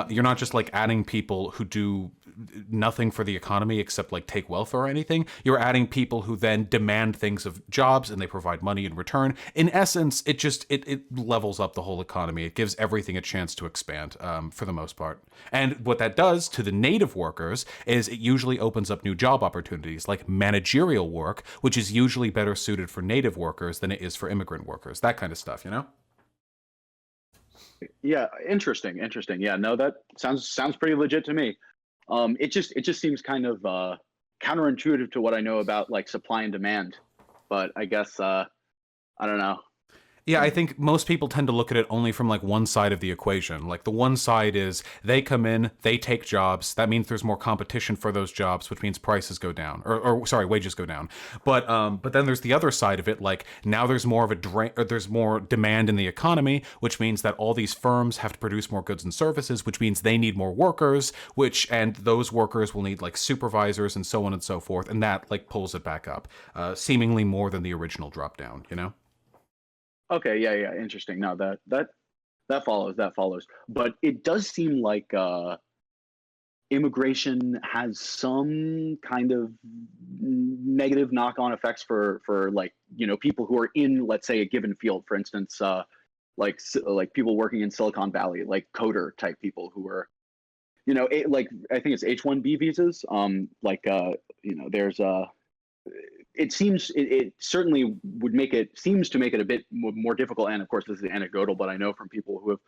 you're not just like adding people who do nothing for the economy except like take welfare or anything. You're adding people who then demand things of jobs and they provide money in return. In essence, it levels up the whole economy. It gives everything a chance to expand for the most part. And what that does to the native workers is it usually opens up new job opportunities like managerial work, which is usually better suited for native workers than it is for immigrant workers. That kind of stuff, you know?
Yeah, interesting. Yeah, no, that sounds pretty legit to me. It just seems kind of counterintuitive to what I know about like supply and demand, but I guess I don't know.
Yeah, I think most people tend to look at it only from like one side of the equation. Like the one side is they come in, they take jobs. That means there's more competition for those jobs, which means prices go down, or sorry, wages go down. But then there's the other side of it. Like now there's more of there's more demand in the economy, which means that all these firms have to produce more goods and services, which means they need more workers, and those workers will need like supervisors and so on and so forth, and that like pulls it back up, seemingly more than the original drop down. You know.
Okay, yeah, interesting. No, that follows. But it does seem like immigration has some kind of negative knock-on effects for like, you know, people who are in, let's say, a given field. For instance, like people working in Silicon Valley, like coder type people who are, you know, like I think it's H-1B visas. You know, there's it seems to make it a bit more difficult. And of course, this is anecdotal, but I know from people who have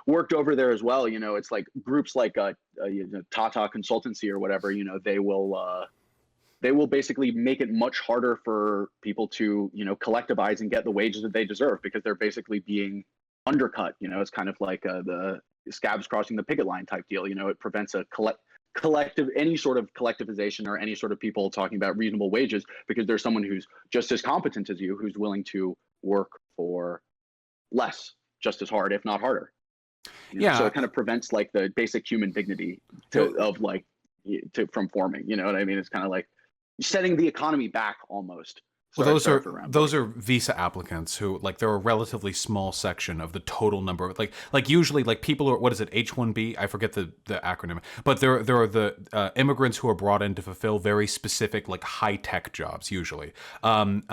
worked over there as well, it's like groups like Tata Consultancy or whatever, they will basically make it much harder for people to, collectivize and get the wages that they deserve because they're basically being undercut. It's kind of like the scabs crossing the picket line type deal. It prevents a any sort of collectivization or any sort of people talking about reasonable wages because there's someone who's just as competent as you who's willing to work for less, just as hard, if not harder. So it kind of prevents like the basic human dignity from forming. You know what I mean? It's kind of like setting the economy back almost.
Well, those are visa applicants who, like, they're a relatively small section of the total number of, like usually, like, people are, what is it, H-1B? I forget the acronym, but there are the immigrants who are brought in to fulfill very specific, like, high-tech jobs, usually. So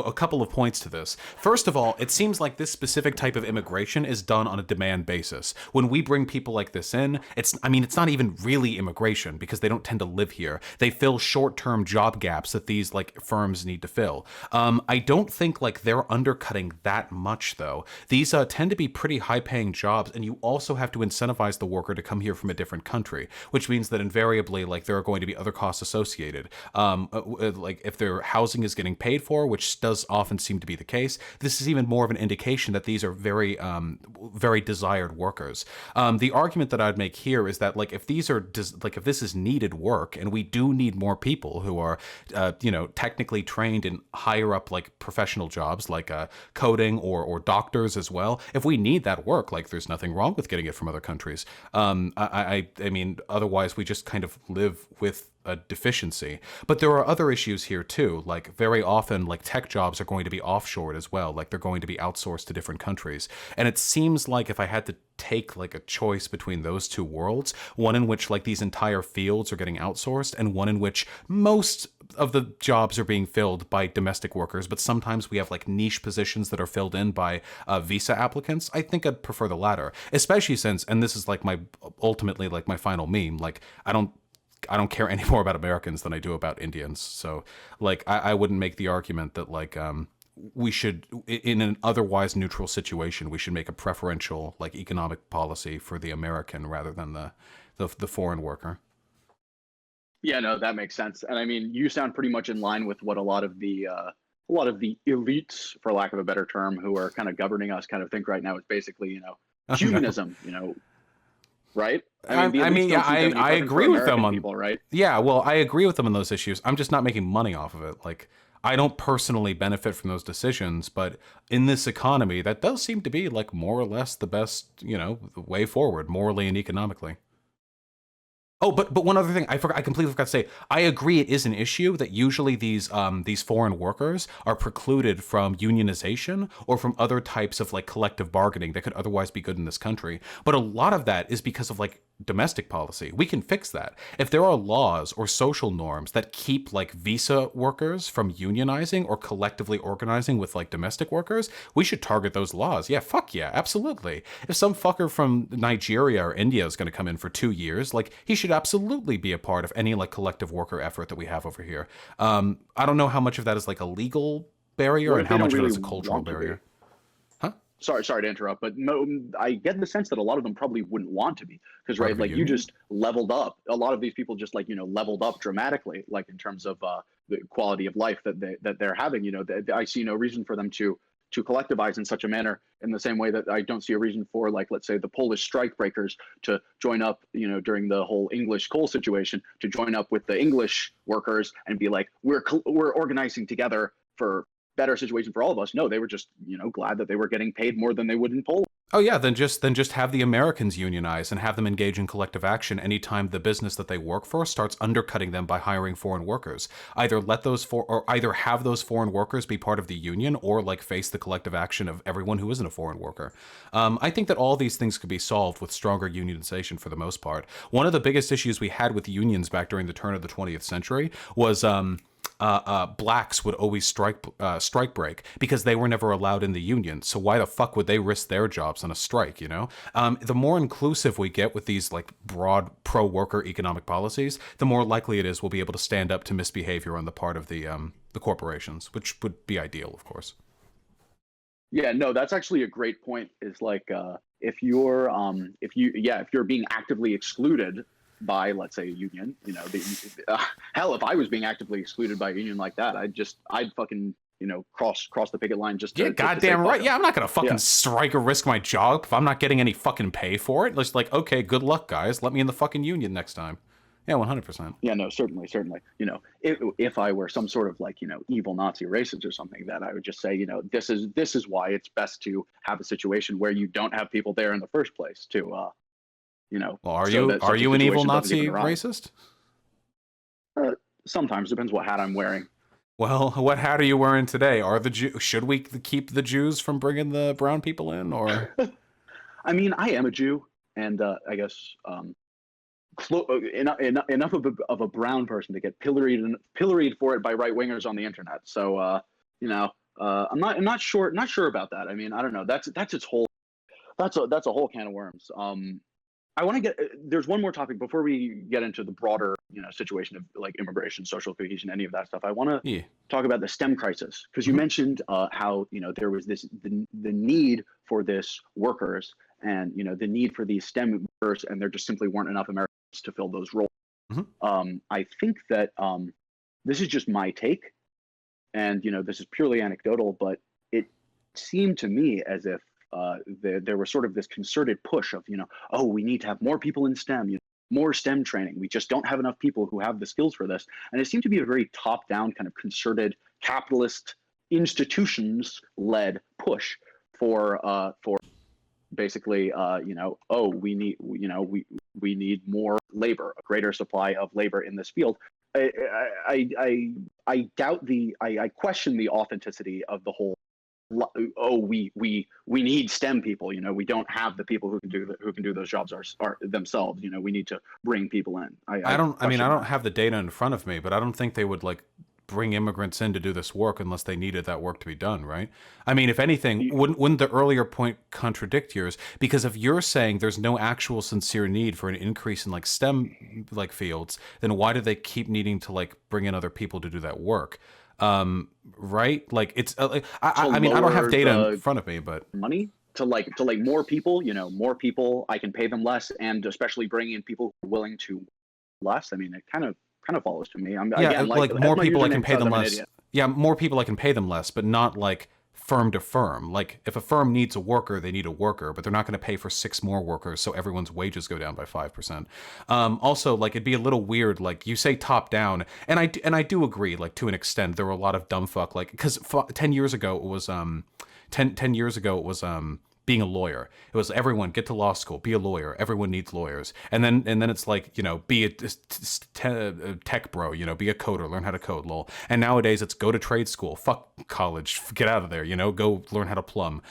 a couple of points to this. First of all, it seems like this specific type of immigration is done on a demand basis. When we bring people like this in, it's not even really immigration because they don't tend to live here. They fill short-term job gaps that these, like, firms need to fill. I don't think like they're undercutting that much though. These tend to be pretty high paying jobs, and you also have to incentivize the worker to come here from a different country, which means that invariably like there are going to be other costs associated. Like if their housing is getting paid for, which does often seem to be the case, this is even more of an indication that these are very, very desired workers. The argument that I'd make here is that like if these are if this is needed work, and we do need more people who are, technically trained in higher up like professional jobs like coding or doctors as well. If we need that work, like there's nothing wrong with getting it from other countries. I mean, otherwise we just kind of live with a deficiency. But there are other issues here too. Like very often, like tech jobs are going to be offshored as well. Like they're going to be outsourced to different countries. And it seems like if I had to take like a choice between those two worlds, one in which like these entire fields are getting outsourced and one in which most of the jobs are being filled by domestic workers, but sometimes we have like niche positions that are filled in by visa applicants, I think I'd prefer the latter, especially since, and this is like ultimately like my final meme, like I don't care any more about Americans than I do about Indians. So like I wouldn't make the argument that like we should, in an otherwise neutral situation, we should make a preferential like economic policy for the American rather than the foreign worker.
Yeah, no, that makes sense. And I mean, you sound pretty much in line with what a lot of the elites, for lack of a better term, who are kind of governing us kind of think right now is basically, humanism, right?
I agree with them on
people, right?
Yeah, well, I agree with them on those issues. I'm just not making money off of it. Like, I don't personally benefit from those decisions, but in this economy, that does seem to be like more or less the best, the way forward, morally and economically. Oh, but one other thing I completely forgot to say. I agree it is an issue that usually these foreign workers are precluded from unionization or from other types of like collective bargaining that could otherwise be good in this country. But a lot of that is because of like domestic policy. We can fix that. If there are laws or social norms that keep like visa workers from unionizing or collectively organizing with like domestic workers, we should target those laws. Yeah, fuck yeah, absolutely. If some fucker from Nigeria or India is going to come in for 2 years, like he should absolutely be a part of any like collective worker effort that we have over here. I don't know how much of that is like a legal barrier and how much of it is a cultural barrier.
Sorry to interrupt, but no, I get the sense that a lot of them probably wouldn't want to be because, right, like you just leveled up. A lot of these people just like, leveled up dramatically, like in terms of the quality of life that they're having. I see no reason for them to collectivize in such a manner in the same way that I don't see a reason for, like, let's say the Polish strikebreakers to join up, during the whole English coal situation, to join up with the English workers and be like, we're organizing together for better situation for all of us. No, they were just, glad that they were getting paid more than they would in Poland.
Oh yeah, then just have the Americans unionize and have them engage in collective action anytime the business that they work for starts undercutting them by hiring foreign workers. Either have those foreign workers be part of the union or like face the collective action of everyone who isn't a foreign worker. I think that all these things could be solved with stronger unionization for the most part. One of the biggest issues we had with unions back during the turn of the 20th century was blacks would always strike break because they were never allowed in the union. So why the fuck would they risk their jobs on a strike, The more inclusive we get with these like broad pro-worker economic policies, the more likely it is we'll be able to stand up to misbehavior on the part of the corporations, which would be ideal, of course.
Yeah, no, that's actually a great point. Is like if you're if you're being actively excluded by, let's say, a union, you know, hell, if I was being actively excluded by a union like that, I'd fucking, you know, cross the picket line just to,
Yeah,
just to say
goddamn
fuck
right.
'em.
Yeah, I'm not gonna fucking
Yeah.
strike or risk my job if I'm not getting any fucking pay for it. It's like, okay, good luck, guys. Let me in the fucking union next time. Yeah, 100%.
Yeah, no, certainly. You know, if I were some sort of like, you know, evil Nazi racist or something, that I would just say, you know, this is why it's best to have a situation where you don't have people there in the first place to, you know.
Well, are
so
you
that such a
an evil
situation doesn't
Nazi
even arise.
racist?
Sometimes depends what hat I'm wearing.
Well, what hat are you wearing today? Should we keep the Jews from bringing the brown people in, or?
I mean, I am a Jew, and I guess enough of a brown person to get pilloried for it by right wingers on the internet. So you know, I'm not sure about that. I mean, I don't know. That's its whole that's a whole can of worms. I want to get there's one more topic before we get into the broader, you know, situation of like immigration, social cohesion, any of that stuff. I want to talk about the STEM crisis, because you mentioned how, you know, there was the need for this workers, and, you know, the need for these STEM workers, and there just simply weren't enough Americans to fill those roles. I think that this is just my take, and, you know, this is purely anecdotal, but it seemed to me as if there was sort of this concerted push of, you know, oh, we need to have more people in STEM, you know, more STEM training. We just don't have enough people who have the skills for this. And it seemed to be a very top-down kind of concerted capitalist institutions-led push for basically, you know, oh, we need more labor, a greater supply of labor in this field. I doubt I question the authenticity of the whole. Oh, we need STEM people. You know, we don't have the people who can do those jobs are themselves. You know, we need to bring people in. I don't
have the data in front of me, but I don't think they would like bring immigrants in to do this work unless they needed that work to be done, right? I mean, if anything, wouldn't the earlier point contradict yours? Because if you're saying there's no actual sincere need for an increase in like STEM like fields, then why do they keep needing to like bring in other people to do that work? Right? Like it's I mean, I don't have data in front of me, but
money to like more people, you know, more people, I can pay them less, and especially bring in people who are willing to less. I mean, it kind of follows to me. Again,
like more people I can pay them less. Yeah, more people I can pay them less, but not like firm to firm. Like if a firm needs a worker, they need a worker, but they're not going to pay for 6 more workers, so everyone's wages go down by 5%. Also, like it'd be a little weird. Like you say top down, and I do agree. Like to an extent, there were a lot of dumb fuck. Like because 10 years ago it was 10 years ago it was being a lawyer. It was everyone get to law school, be a lawyer. Everyone needs lawyers. And then it's like, you know, be a tech bro, you know, be a coder, learn how to code, lol. And nowadays it's go to trade school, fuck college, get out of there, you know, go learn how to plumb.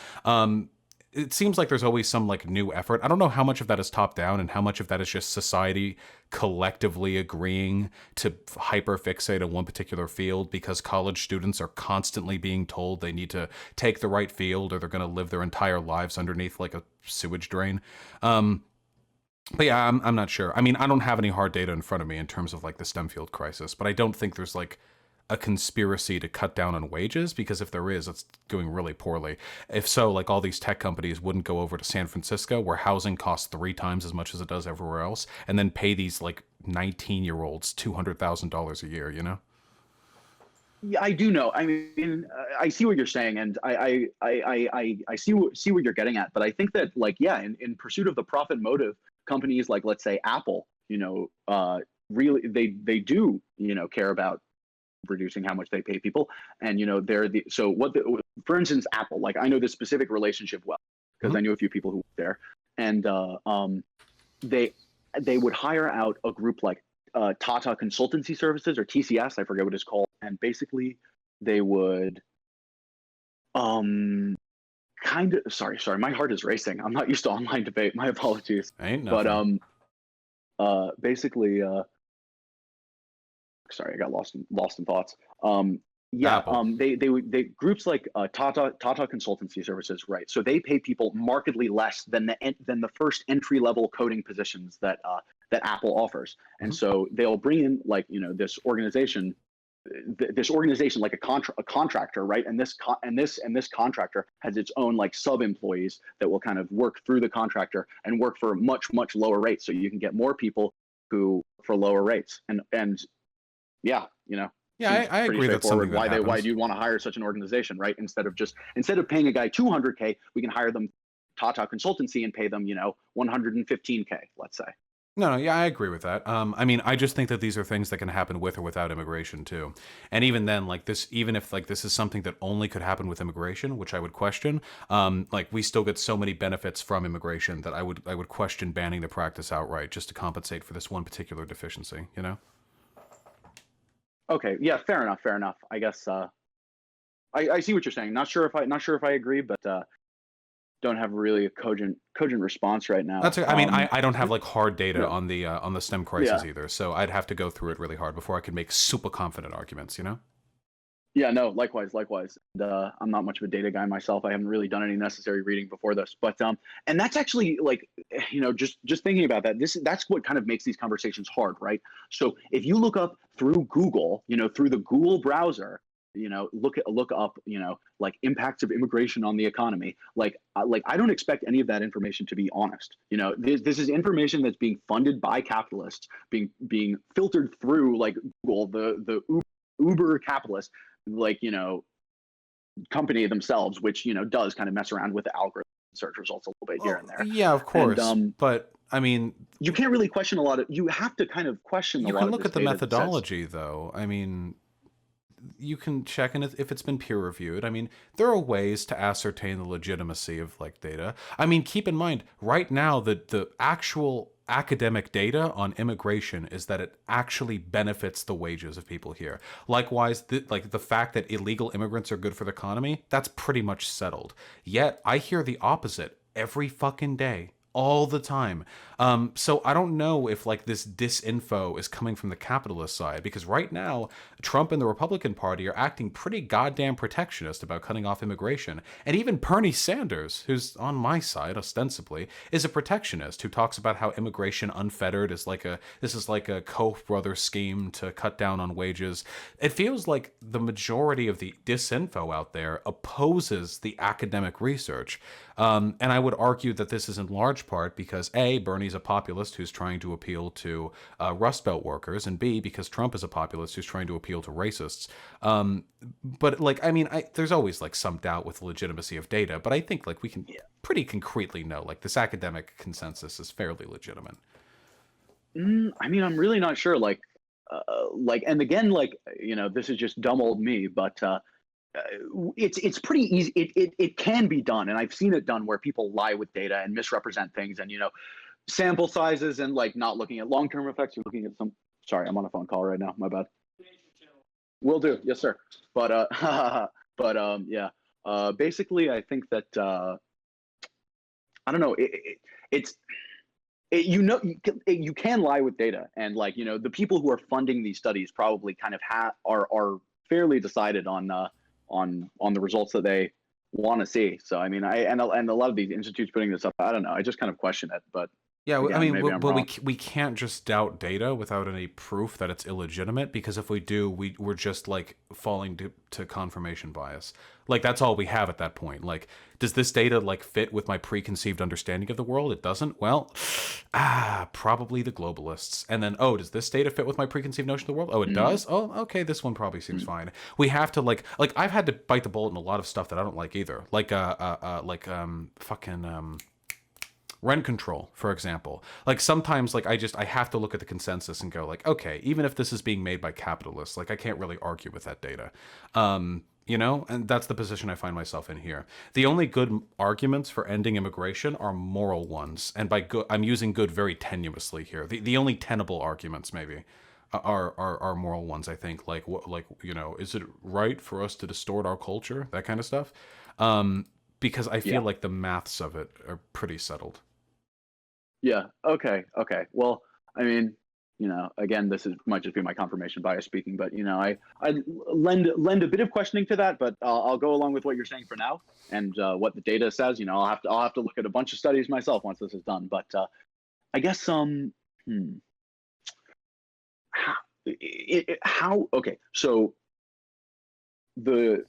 It seems like there's always some like new effort. I don't know how much of that is top down and how much of that is just society collectively agreeing to hyper fixate on one particular field because college students are constantly being told they need to take the right field or they're going to live their entire lives underneath like a sewage drain. But yeah, I'm not sure. I mean, I don't have any hard data in front of me in terms of like the STEM field crisis, but I don't think there's like a conspiracy to cut down on wages, because if there is, it's doing really poorly. If so, like all these tech companies wouldn't go over to San Francisco where housing costs 3 times as much as it does everywhere else and then pay these like 19-year-olds $200,000 a year, you know?
Yeah, I do know. I mean, I see what you're saying, and I see what you're getting at. But I think that, like, yeah, in pursuit of the profit motive, companies like, let's say, Apple, you know, really they do, you know, care about reducing how much they pay people. And, you know, for instance, Apple, like I know this specific relationship well because I knew a few people who worked there, and they would hire out a group like Tata Consultancy Services, or TCS, I forget what it's called, and basically they would kind of sorry, my heart is racing. I'm not used to online debate. My apologies.
Ain't nothing.
But basically sorry, I got lost in thoughts. Yeah, they groups like Tata Consultancy Services, right? So they pay people markedly less than the first entry level coding positions that Apple offers, and so they'll bring in, like, you know, this organization this organization like a contractor, right? And this contractor has its own like sub employees that will kind of work through the contractor and work for much lower rates, so you can get more people who for lower rates. And yeah, you know.
Yeah, I agree that's something that happens.
Why do you want to hire such an organization, right? Instead of paying a guy $200K, we can hire them Tata Consultancy and pay them, you know, $115K, let's say.
No, yeah, I agree with that. I mean, I just think that these are things that can happen with or without immigration too. And even then, like this, even if like this is something that only could happen with immigration, which I would question, like we still get so many benefits from immigration that I would question banning the practice outright just to compensate for this one particular deficiency, you know?
Okay, yeah, fair enough. I guess I see what you're saying. Not sure if I agree, but don't have really a cogent response right now.
That's I mean, I don't have like hard data on the STEM crisis either, so I'd have to go through it really hard before I could make super confident arguments, you know?
Yeah, no, likewise. And, I'm not much of a data guy myself. I haven't really done any necessary reading before this, but and that's actually like, you know, just thinking about that. That's what kind of makes these conversations hard, right? So if you look up through Google, you know, through the Google browser, you know, look up, you know, like impacts of immigration on the economy. Like I don't expect any of that information to be honest. You know, this is information that's being funded by capitalists, being filtered through like Google, the Uber capitalist, like, you know, company themselves, which, you know, does kind of mess around with the algorithm search results a little bit here and there.
Yeah, of course.
And,
but I mean,
you can't really question a lot of. You have to kind of question.
You can look at the methodology, though. I mean, you can check in if it's been peer reviewed. I mean, there are ways to ascertain the legitimacy of like data. I mean, keep in mind right now that the actual academic data on immigration is that it actually benefits the wages of people here. Likewise, the fact that illegal immigrants are good for the economy, that's pretty much settled. Yet I hear the opposite every fucking day, all the time. So I don't know if like this disinfo is coming from the capitalist side, because right now Trump and the Republican Party are acting pretty goddamn protectionist about cutting off immigration. And even Bernie Sanders, who's on my side ostensibly, is a protectionist who talks about how immigration unfettered is like a Koch brothers scheme to cut down on wages. It feels like the majority of the disinfo out there opposes the academic research. And I would argue that this is in large part because A, Bernie's a populist who's trying to appeal to Rust Belt workers, and B, because Trump is a populist who's trying to appeal to racists. But like, I mean, there's always like some doubt with the legitimacy of data, but I think like we can pretty concretely know like this academic consensus is fairly legitimate.
I mean, I'm really not sure. Like, and again, like, you know, this is just dumb old me, but it's pretty easy. It can be done, and I've seen it done where people lie with data and misrepresent things, and, you know, sample sizes and like not looking at long-term effects. You're looking at some. Sorry, I'm on a phone call right now. My bad. Will do. Yes, sir. But yeah. Basically, I think that I don't know. You can lie with data, and like, you know, the people who are funding these studies probably kind of are fairly decided on the results that they want to see. So I mean, and a lot of these institutes putting this up, I don't know. I just kind of question it, but.
Yeah,
again,
I mean, we can't just doubt data without any proof that it's illegitimate, because if we do, we're just like falling to confirmation bias. Like that's all we have at that point. Like, does this data like fit with my preconceived understanding of the world? It doesn't. Well, probably the globalists. And then, oh, does this data fit with my preconceived notion of the world? Oh, it does. Oh, okay, this one probably seems fine. We have to like I've had to bite the bullet in a lot of stuff that I don't like either. Like rent control, for example. Like sometimes like I have to look at the consensus and go like, okay, even if this is being made by capitalists, like I can't really argue with that data. You know, and that's the position I find myself in here. The only good arguments for ending immigration are moral ones, and by good I'm using good very tenuously here. The only tenable arguments maybe are moral ones, I think. Like you know, is it right for us to distort our culture? That kind of stuff. Because I feel like the maths of it are pretty settled.
Yeah. Okay. Well, I mean, you know, again, might just be my confirmation bias speaking, but you know, I lend a bit of questioning to that, but I'll go along with what you're saying for now, and what the data says. You know, I'll have to look at a bunch of studies myself once this is done. But I guess how? Okay, so the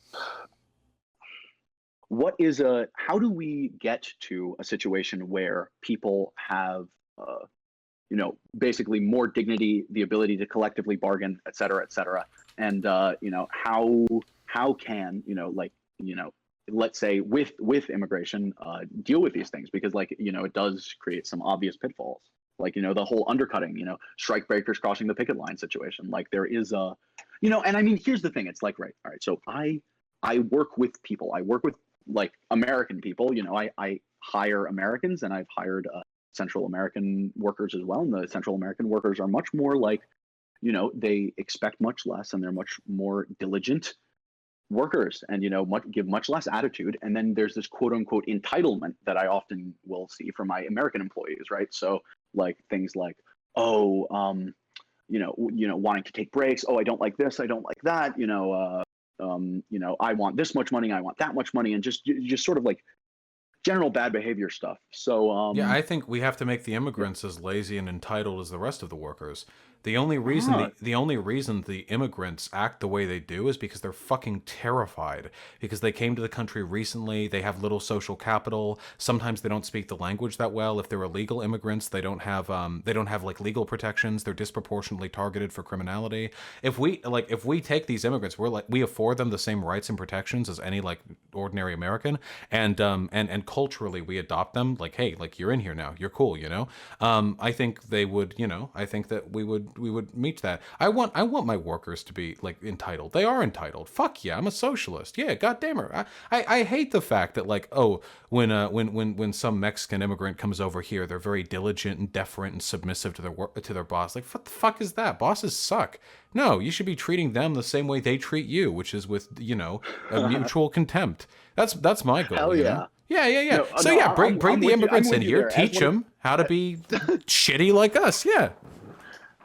what is a how do we get to a situation where people have basically more dignity, the ability to collectively bargain, et cetera, and how can let's say with immigration deal with these things, because it does create some obvious pitfalls, the whole undercutting, strike breakers crossing the picket line situation. Like there is and I mean, here's the thing, it's like, right, all right, so I work with people, I work with like American people, I hire Americans, and I've hired Central American workers as well, and the Central American workers are much more like, they expect much less, and they're much more diligent workers, and give much less attitude. And then there's this quote unquote entitlement that I often will see from my American employees, right? So like things like, oh, wanting to take breaks, oh, I don't like this, I don't like that, I want this much money, I want that much money, and just sort of like general bad behavior stuff. So
yeah, I think we have to make the immigrants as lazy and entitled as the rest of the workers. The only reason the only reason the immigrants act the way they do is because they're fucking terrified. Because they came to the country recently, they have little social capital. Sometimes they don't speak the language that well. If they're illegal immigrants, they don't have like legal protections. They're disproportionately targeted for criminality. If we take these immigrants, we afford them the same rights and protections as any like ordinary American, and culturally we adopt them. Like, hey, like you're in here now, you're cool, I think they would, I think that we would meet that. I want my workers to be like entitled. They are entitled. Fuck yeah, I'm a socialist. Yeah, goddamn it. I hate the fact that like, oh, when some Mexican immigrant comes over here, they're very diligent and deferent and submissive to their boss. Like, what the fuck is that? Bosses suck. No, you should be treating them the same way they treat you, which is with a mutual contempt. That's my goal.
Hell yeah.
Yeah. Bring the immigrants in here, teach them how to be shitty like us. Yeah.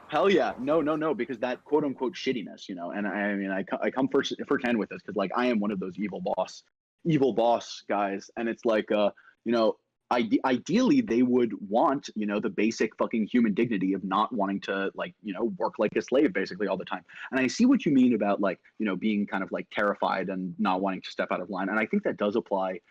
Hell yeah. No, because that quote unquote shittiness, and I mean, I come firsthand with this, because like I am one of those evil boss guys. And it's like, ideally they would want, the basic fucking human dignity of not wanting to like, work like a slave basically all the time. And I see what you mean about like, being kind of like terrified and not wanting to step out of line. And I think that does apply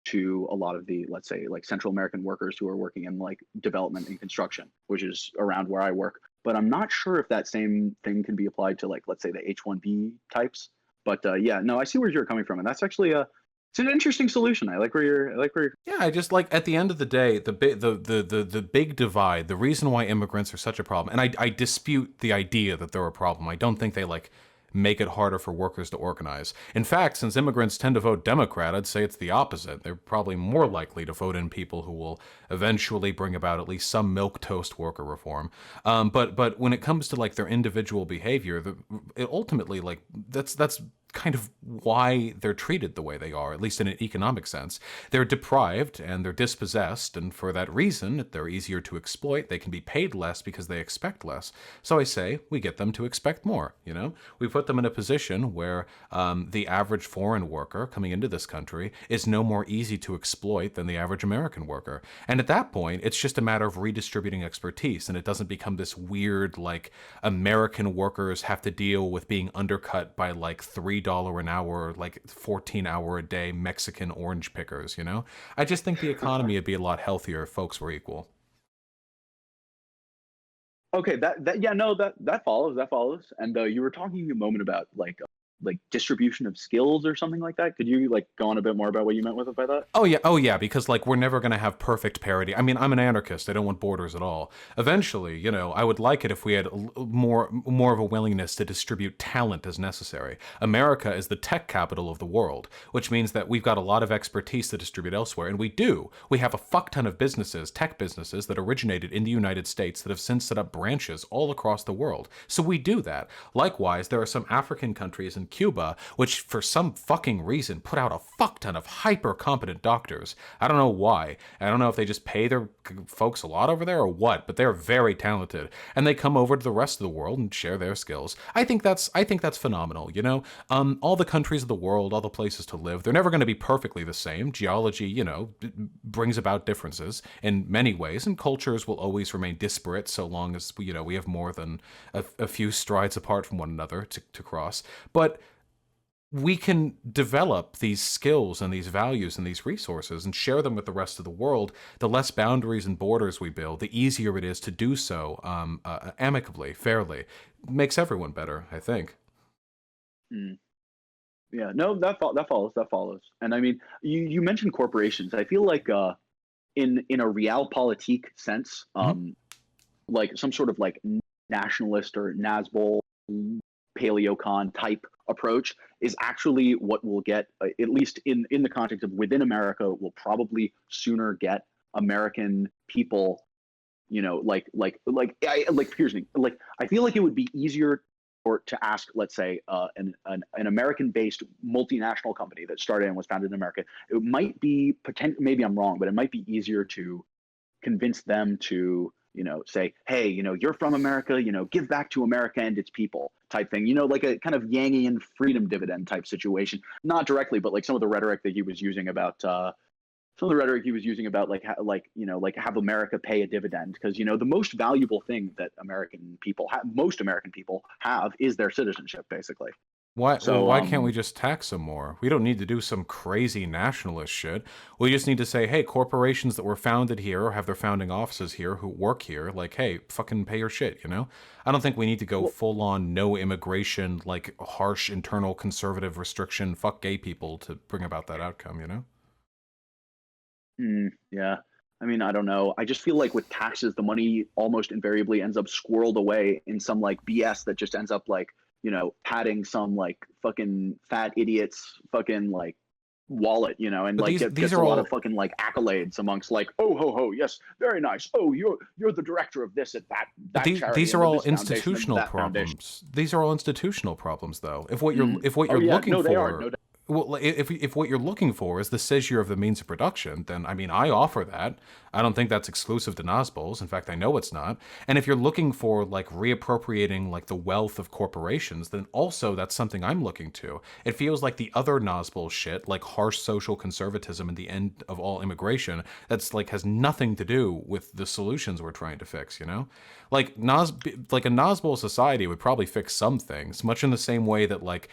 to a lot of the, let's say, like Central American workers who are working in like development and construction, which is around where I work. But I'm not sure if that same thing can be applied to like, let's say, the H-1B types. But yeah, no, I see where you're coming from, and that's actually it's an interesting solution. I like where you're.
Yeah, I just like at the end of the day, the big divide, the reason why immigrants are such a problem, and I dispute the idea that they're a problem. I don't think they like make it harder for workers to organize. In fact, since immigrants tend to vote Democrat, I'd say it's the opposite. They're probably more likely to vote in people who will eventually bring about at least some milquetoast worker reform. But when it comes to like their individual behavior, it ultimately like that's kind of why they're treated the way they are, at least in an economic sense. They're deprived and they're dispossessed, and for that reason, they're easier to exploit. They can be paid less because they expect less. So I say we get them to expect more, We put them in a position where the average foreign worker coming into this country is no more easy to exploit than the average American worker. And at that point, it's just a matter of redistributing expertise, and it doesn't become this weird, like, American workers have to deal with being undercut by like $3 an hour, like 14-hour a day Mexican orange pickers, I just think the economy would be a lot healthier if folks were equal.
Okay, that follows. And you were talking a moment about like distribution of skills or something like that. Could you like go on a bit more about what you meant by that?
Oh yeah, because like we're never going to have perfect parity. I mean, I'm an anarchist. I don't want borders at all. Eventually, I would like it if we had more of a willingness to distribute talent as necessary. America is the tech capital of the world, which means that we've got a lot of expertise to distribute elsewhere, and we do. We have a fuck ton of businesses, tech businesses that originated in the United States that have since set up branches all across the world. So we do that. Likewise, there are some African countries and in Cuba, which for some fucking reason put out a fuck ton of hyper competent doctors. I don't know why. I don't know if they just pay their folks a lot over there or what, but they're very talented, and they come over to the rest of the world and share their skills. I think that's phenomenal. You know, all the countries of the world, all the places to live, they're never going to be perfectly the same. Geology, you know, brings about differences in many ways, and cultures will always remain disparate so long as we have more than a few strides apart from one another to cross. But we can develop these skills and these values and these resources and share them with the rest of the world. The less boundaries and borders we build, the easier it is to do so amicably, fairly. Makes everyone better, I think.
Yeah, no, that follows. And I mean, you mentioned corporations. I feel like in a realpolitik sense, like some sort of like nationalist or Nazbol paleocon type approach is actually what will get, at least in the context of within America, will probably sooner get American people, you know, here's me, like I feel like it would be easier or to ask, let's say, an American-based multinational company that started and was founded in America. It might be maybe I'm wrong, but it might be easier to convince them to, you know, say, hey, you know, you're from America, you know, give back to America and its people type thing, you know, like a kind of Yangian freedom dividend type situation. Not directly, but like some of the rhetoric that he was using about like you know, like have America pay a dividend, because, you know, the most valuable thing that most American people have is their citizenship, basically.
Why can't we just tax them more? We don't need to do some crazy nationalist shit. We just need to say, hey, corporations that were founded here or have their founding offices here who work here, like, hey, fucking pay your shit, you know? I don't think we need to go full on no immigration, like harsh internal conservative restriction, fuck gay people to bring about that outcome, you know?
Yeah. I mean, I don't know. I just feel like with taxes, the money almost invariably ends up squirreled away in some like BS that just ends up like, you know, padding some like fucking fat idiots fucking like wallet, you know, and
But
like
these
gets
are
a lot
all
of fucking like accolades amongst like, oh ho ho, yes, very nice. Oh, you're the director of this at that charity.
These
and
are
of
all
this foundation and
institutional
that foundation.
problems. These are all institutional problems, though. If what you're
Oh yeah,
looking
no,
for,
they are. No doubt.
well, if what you're looking for is the seizure of the means of production, then I mean, I offer that. I don't think that's exclusive to Nazbols. In fact, I know it's not. And if you're looking for like reappropriating like the wealth of corporations, then also that's something I'm looking to. It feels like the other Nazbol shit, like harsh social conservatism and the end of all immigration, that's like has nothing to do with the solutions we're trying to fix, you know? Like a Nazbol society would probably fix some things, much in the same way that like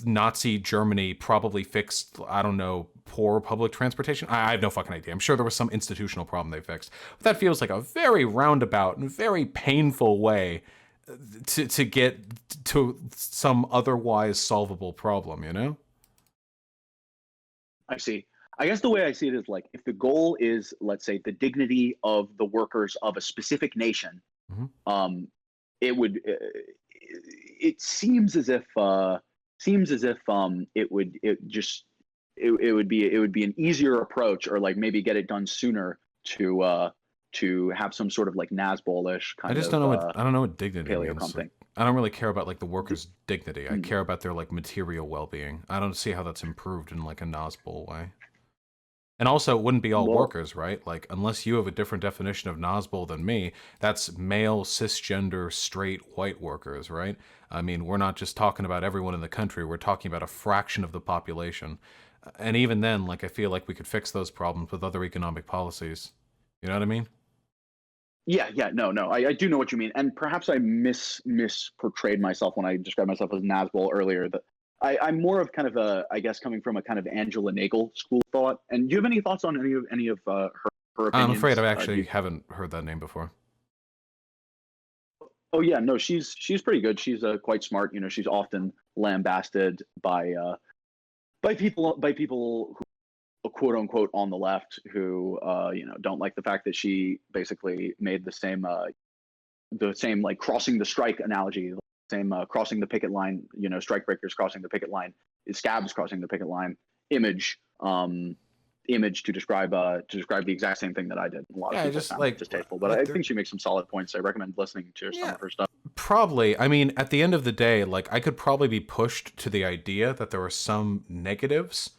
Nazi Germany probably fixed, I don't know, poor public transportation. I have no fucking idea. I'm sure there was some institutional problem they fixed. But that feels like a very roundabout and very painful way to get to some otherwise solvable problem, you know?
I see. I guess the way I see it is like, if the goal is, let's say, the dignity of the workers of a specific nation, it would. It seems as if it would be an easier approach, or like maybe get it done sooner to have some sort of like Nazbol-ish kind of.
I don't know what dignity
paleo
means.
thing.
I don't really care about like the workers' dignity. I care about their like material well-being. I don't see how that's improved in like a Nazbol way. And also, it wouldn't be all workers, right? Like, unless you have a different definition of Nazbol than me, that's male, cisgender, straight, white workers, right? I mean, we're not just talking about everyone in the country. We're talking about a fraction of the population. And even then, like, I feel like we could fix those problems with other economic policies. You know what I mean?
Yeah, no. I do know what you mean. And perhaps I misportrayed myself when I described myself as Nazbol earlier. That I'm more of kind of a, I guess, coming from a kind of Angela Nagel school of thought. And do you have any thoughts on any of her opinions?
I'm afraid I actually haven't heard that name before.
Oh yeah, no, she's pretty good. She's quite smart. You know, she's often lambasted by people who, quote unquote, on the left, who you know, don't like the fact that she basically made the same like crossing the strike analogy. Same crossing the picket line, you know, strike breakers crossing the picket line, scabs crossing the picket line image, image to describe the exact same thing that I did. A lot of people found it distasteful, but I think she makes some solid points. I recommend listening to some of her stuff.
Probably. I mean, at the end of the day, like, I could probably be pushed to the idea that there are some negatives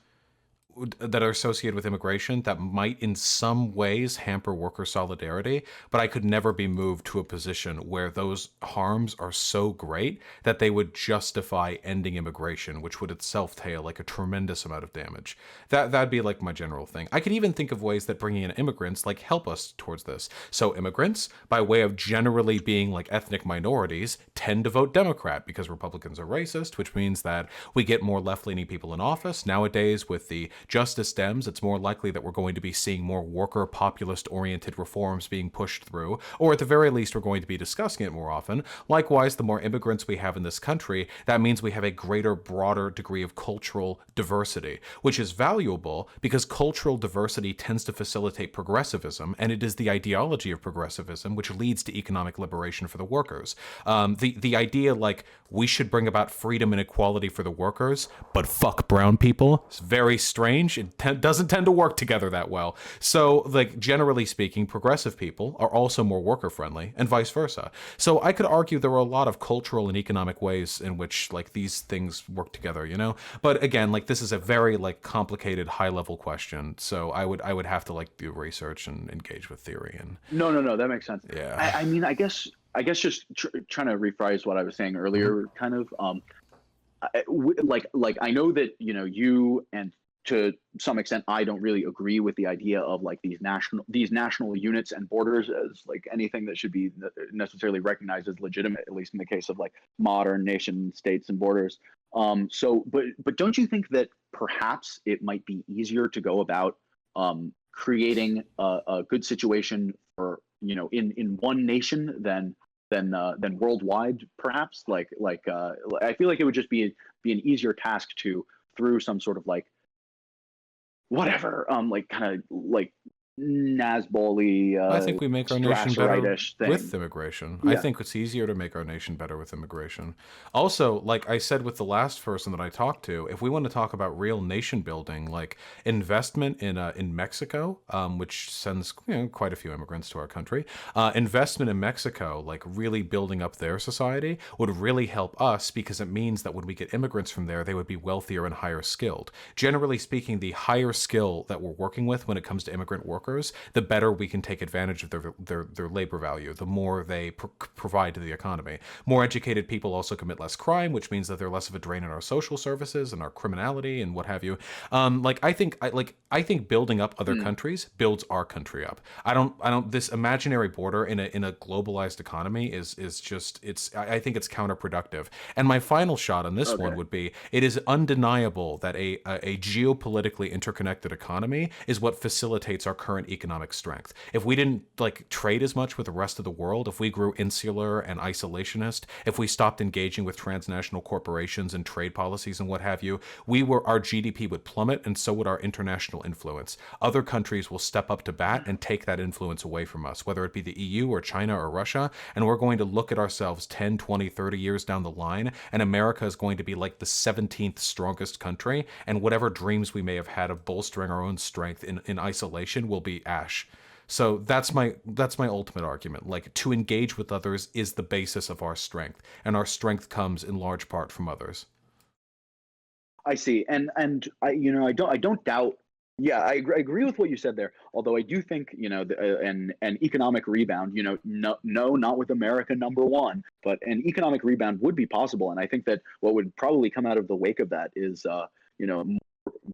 that are associated with immigration that might in some ways hamper worker solidarity, but I could never be moved to a position where those harms are so great that they would justify ending immigration, which would itself entail like a tremendous amount of damage. That'd be like my general thing. I could even think of ways that bringing in immigrants like help us towards this. So immigrants, by way of generally being like ethnic minorities, tend to vote Democrat because Republicans are racist, which means that we get more left-leaning people in office. Nowadays, with the Justice Dems, it's more likely that we're going to be seeing more worker populist-oriented reforms being pushed through, or at the very least, we're going to be discussing it more often. Likewise, the more immigrants we have in this country, that means we have a greater, broader degree of cultural diversity, which is valuable because cultural diversity tends to facilitate progressivism, and it is the ideology of progressivism which leads to economic liberation for the workers. The idea like we should bring about freedom and equality for the workers, but fuck brown people, is very strange. It doesn't tend to work together that well. So, like, generally speaking, progressive people are also more worker friendly and vice versa. So I could argue there are a lot of cultural and economic ways in which like these things work together, you know? But again, like, this is a very like complicated high level question. So I would have to like do research and engage with theory and
No, that makes sense.
yeah.
I mean, I guess just trying to rephrase what I was saying earlier, kind of, like I know that, you know, you and to some extent, I don't really agree with the idea of like these national units and borders as like anything that should be necessarily recognized as legitimate, at least in the case of like modern nation states and borders. So, but don't you think that perhaps it might be easier to go about creating a good situation for, you know, in one nation than worldwide, perhaps? Like I feel like it would just be an easier task to, through some sort of like whatever, like kind of like Nazbol-y,
I think we make our nation better
thing.
with immigration.
Yeah.
I think it's easier to make our nation better with immigration. Also, like I said with the last person that I talked to, if we want to talk about real nation building, like investment in Mexico, which sends, you know, quite a few immigrants to our country, investment in Mexico, like really building up their society, would really help us because it means that when we get immigrants from there, they would be wealthier and higher skilled. Generally speaking, the higher skill that we're working with when it comes to immigrant workers, the better we can take advantage of their labor value, the more they provide to the economy. More educated people also commit less crime, which means that they're less of a drain on our social services and our criminality and what have you. I think building up other countries builds our country up. I don't this imaginary border in a globalized economy is just, I think it's counterproductive. And my final shot on this one would be, it is undeniable that a geopolitically interconnected economy is what facilitates our current economic strength. If we didn't like trade as much with the rest of the world, if we grew insular and isolationist, if we stopped engaging with transnational corporations and trade policies and what have you, our GDP would plummet, and so would our international influence. Other countries will step up to bat and take that influence away from us, whether it be the EU or China or Russia, and we're going to look at ourselves 10, 20, 30 years down the line, and America is going to be like the 17th strongest country, and whatever dreams we may have had of bolstering our own strength in isolation will be ash. So that's my ultimate argument. Like, to engage with others is the basis of our strength, and our strength comes in large part from others.
I see, and I don't doubt. Yeah, I agree with what you said there. Although I do think, you know, an economic rebound, you know, no, not with America number one, but an economic rebound would be possible. And I think that what would probably come out of the wake of that is, you know, more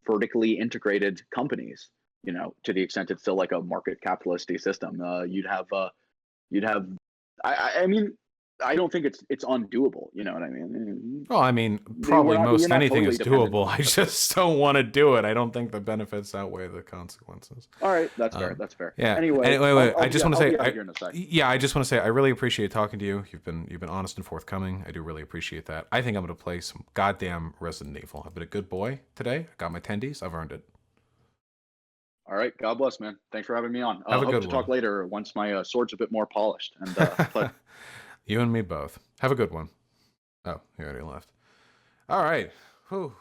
vertically integrated companies. You know, to the extent it's still like a market capitalist system, you'd have. I mean, I don't think it's undoable. You know what I mean?
Well, I mean, probably most anything
totally
is doable. I just don't want to do it. I don't think the benefits outweigh the consequences.
All right, that's fair. That's fair.
Yeah.
Anyway,
I just want to say,
I
just want to say, I really appreciate talking to you. You've been honest and forthcoming. I do really appreciate that. I think I'm going to play some goddamn Resident Evil. I've been a good boy today. I got my tendies. I've earned it.
All right. God bless, man. Thanks for having me on.
Have a
hope
good
to
one.
talk later once my sword's a bit more polished. And
You and me both. Have a good one. Oh, he already left. All right. Whew.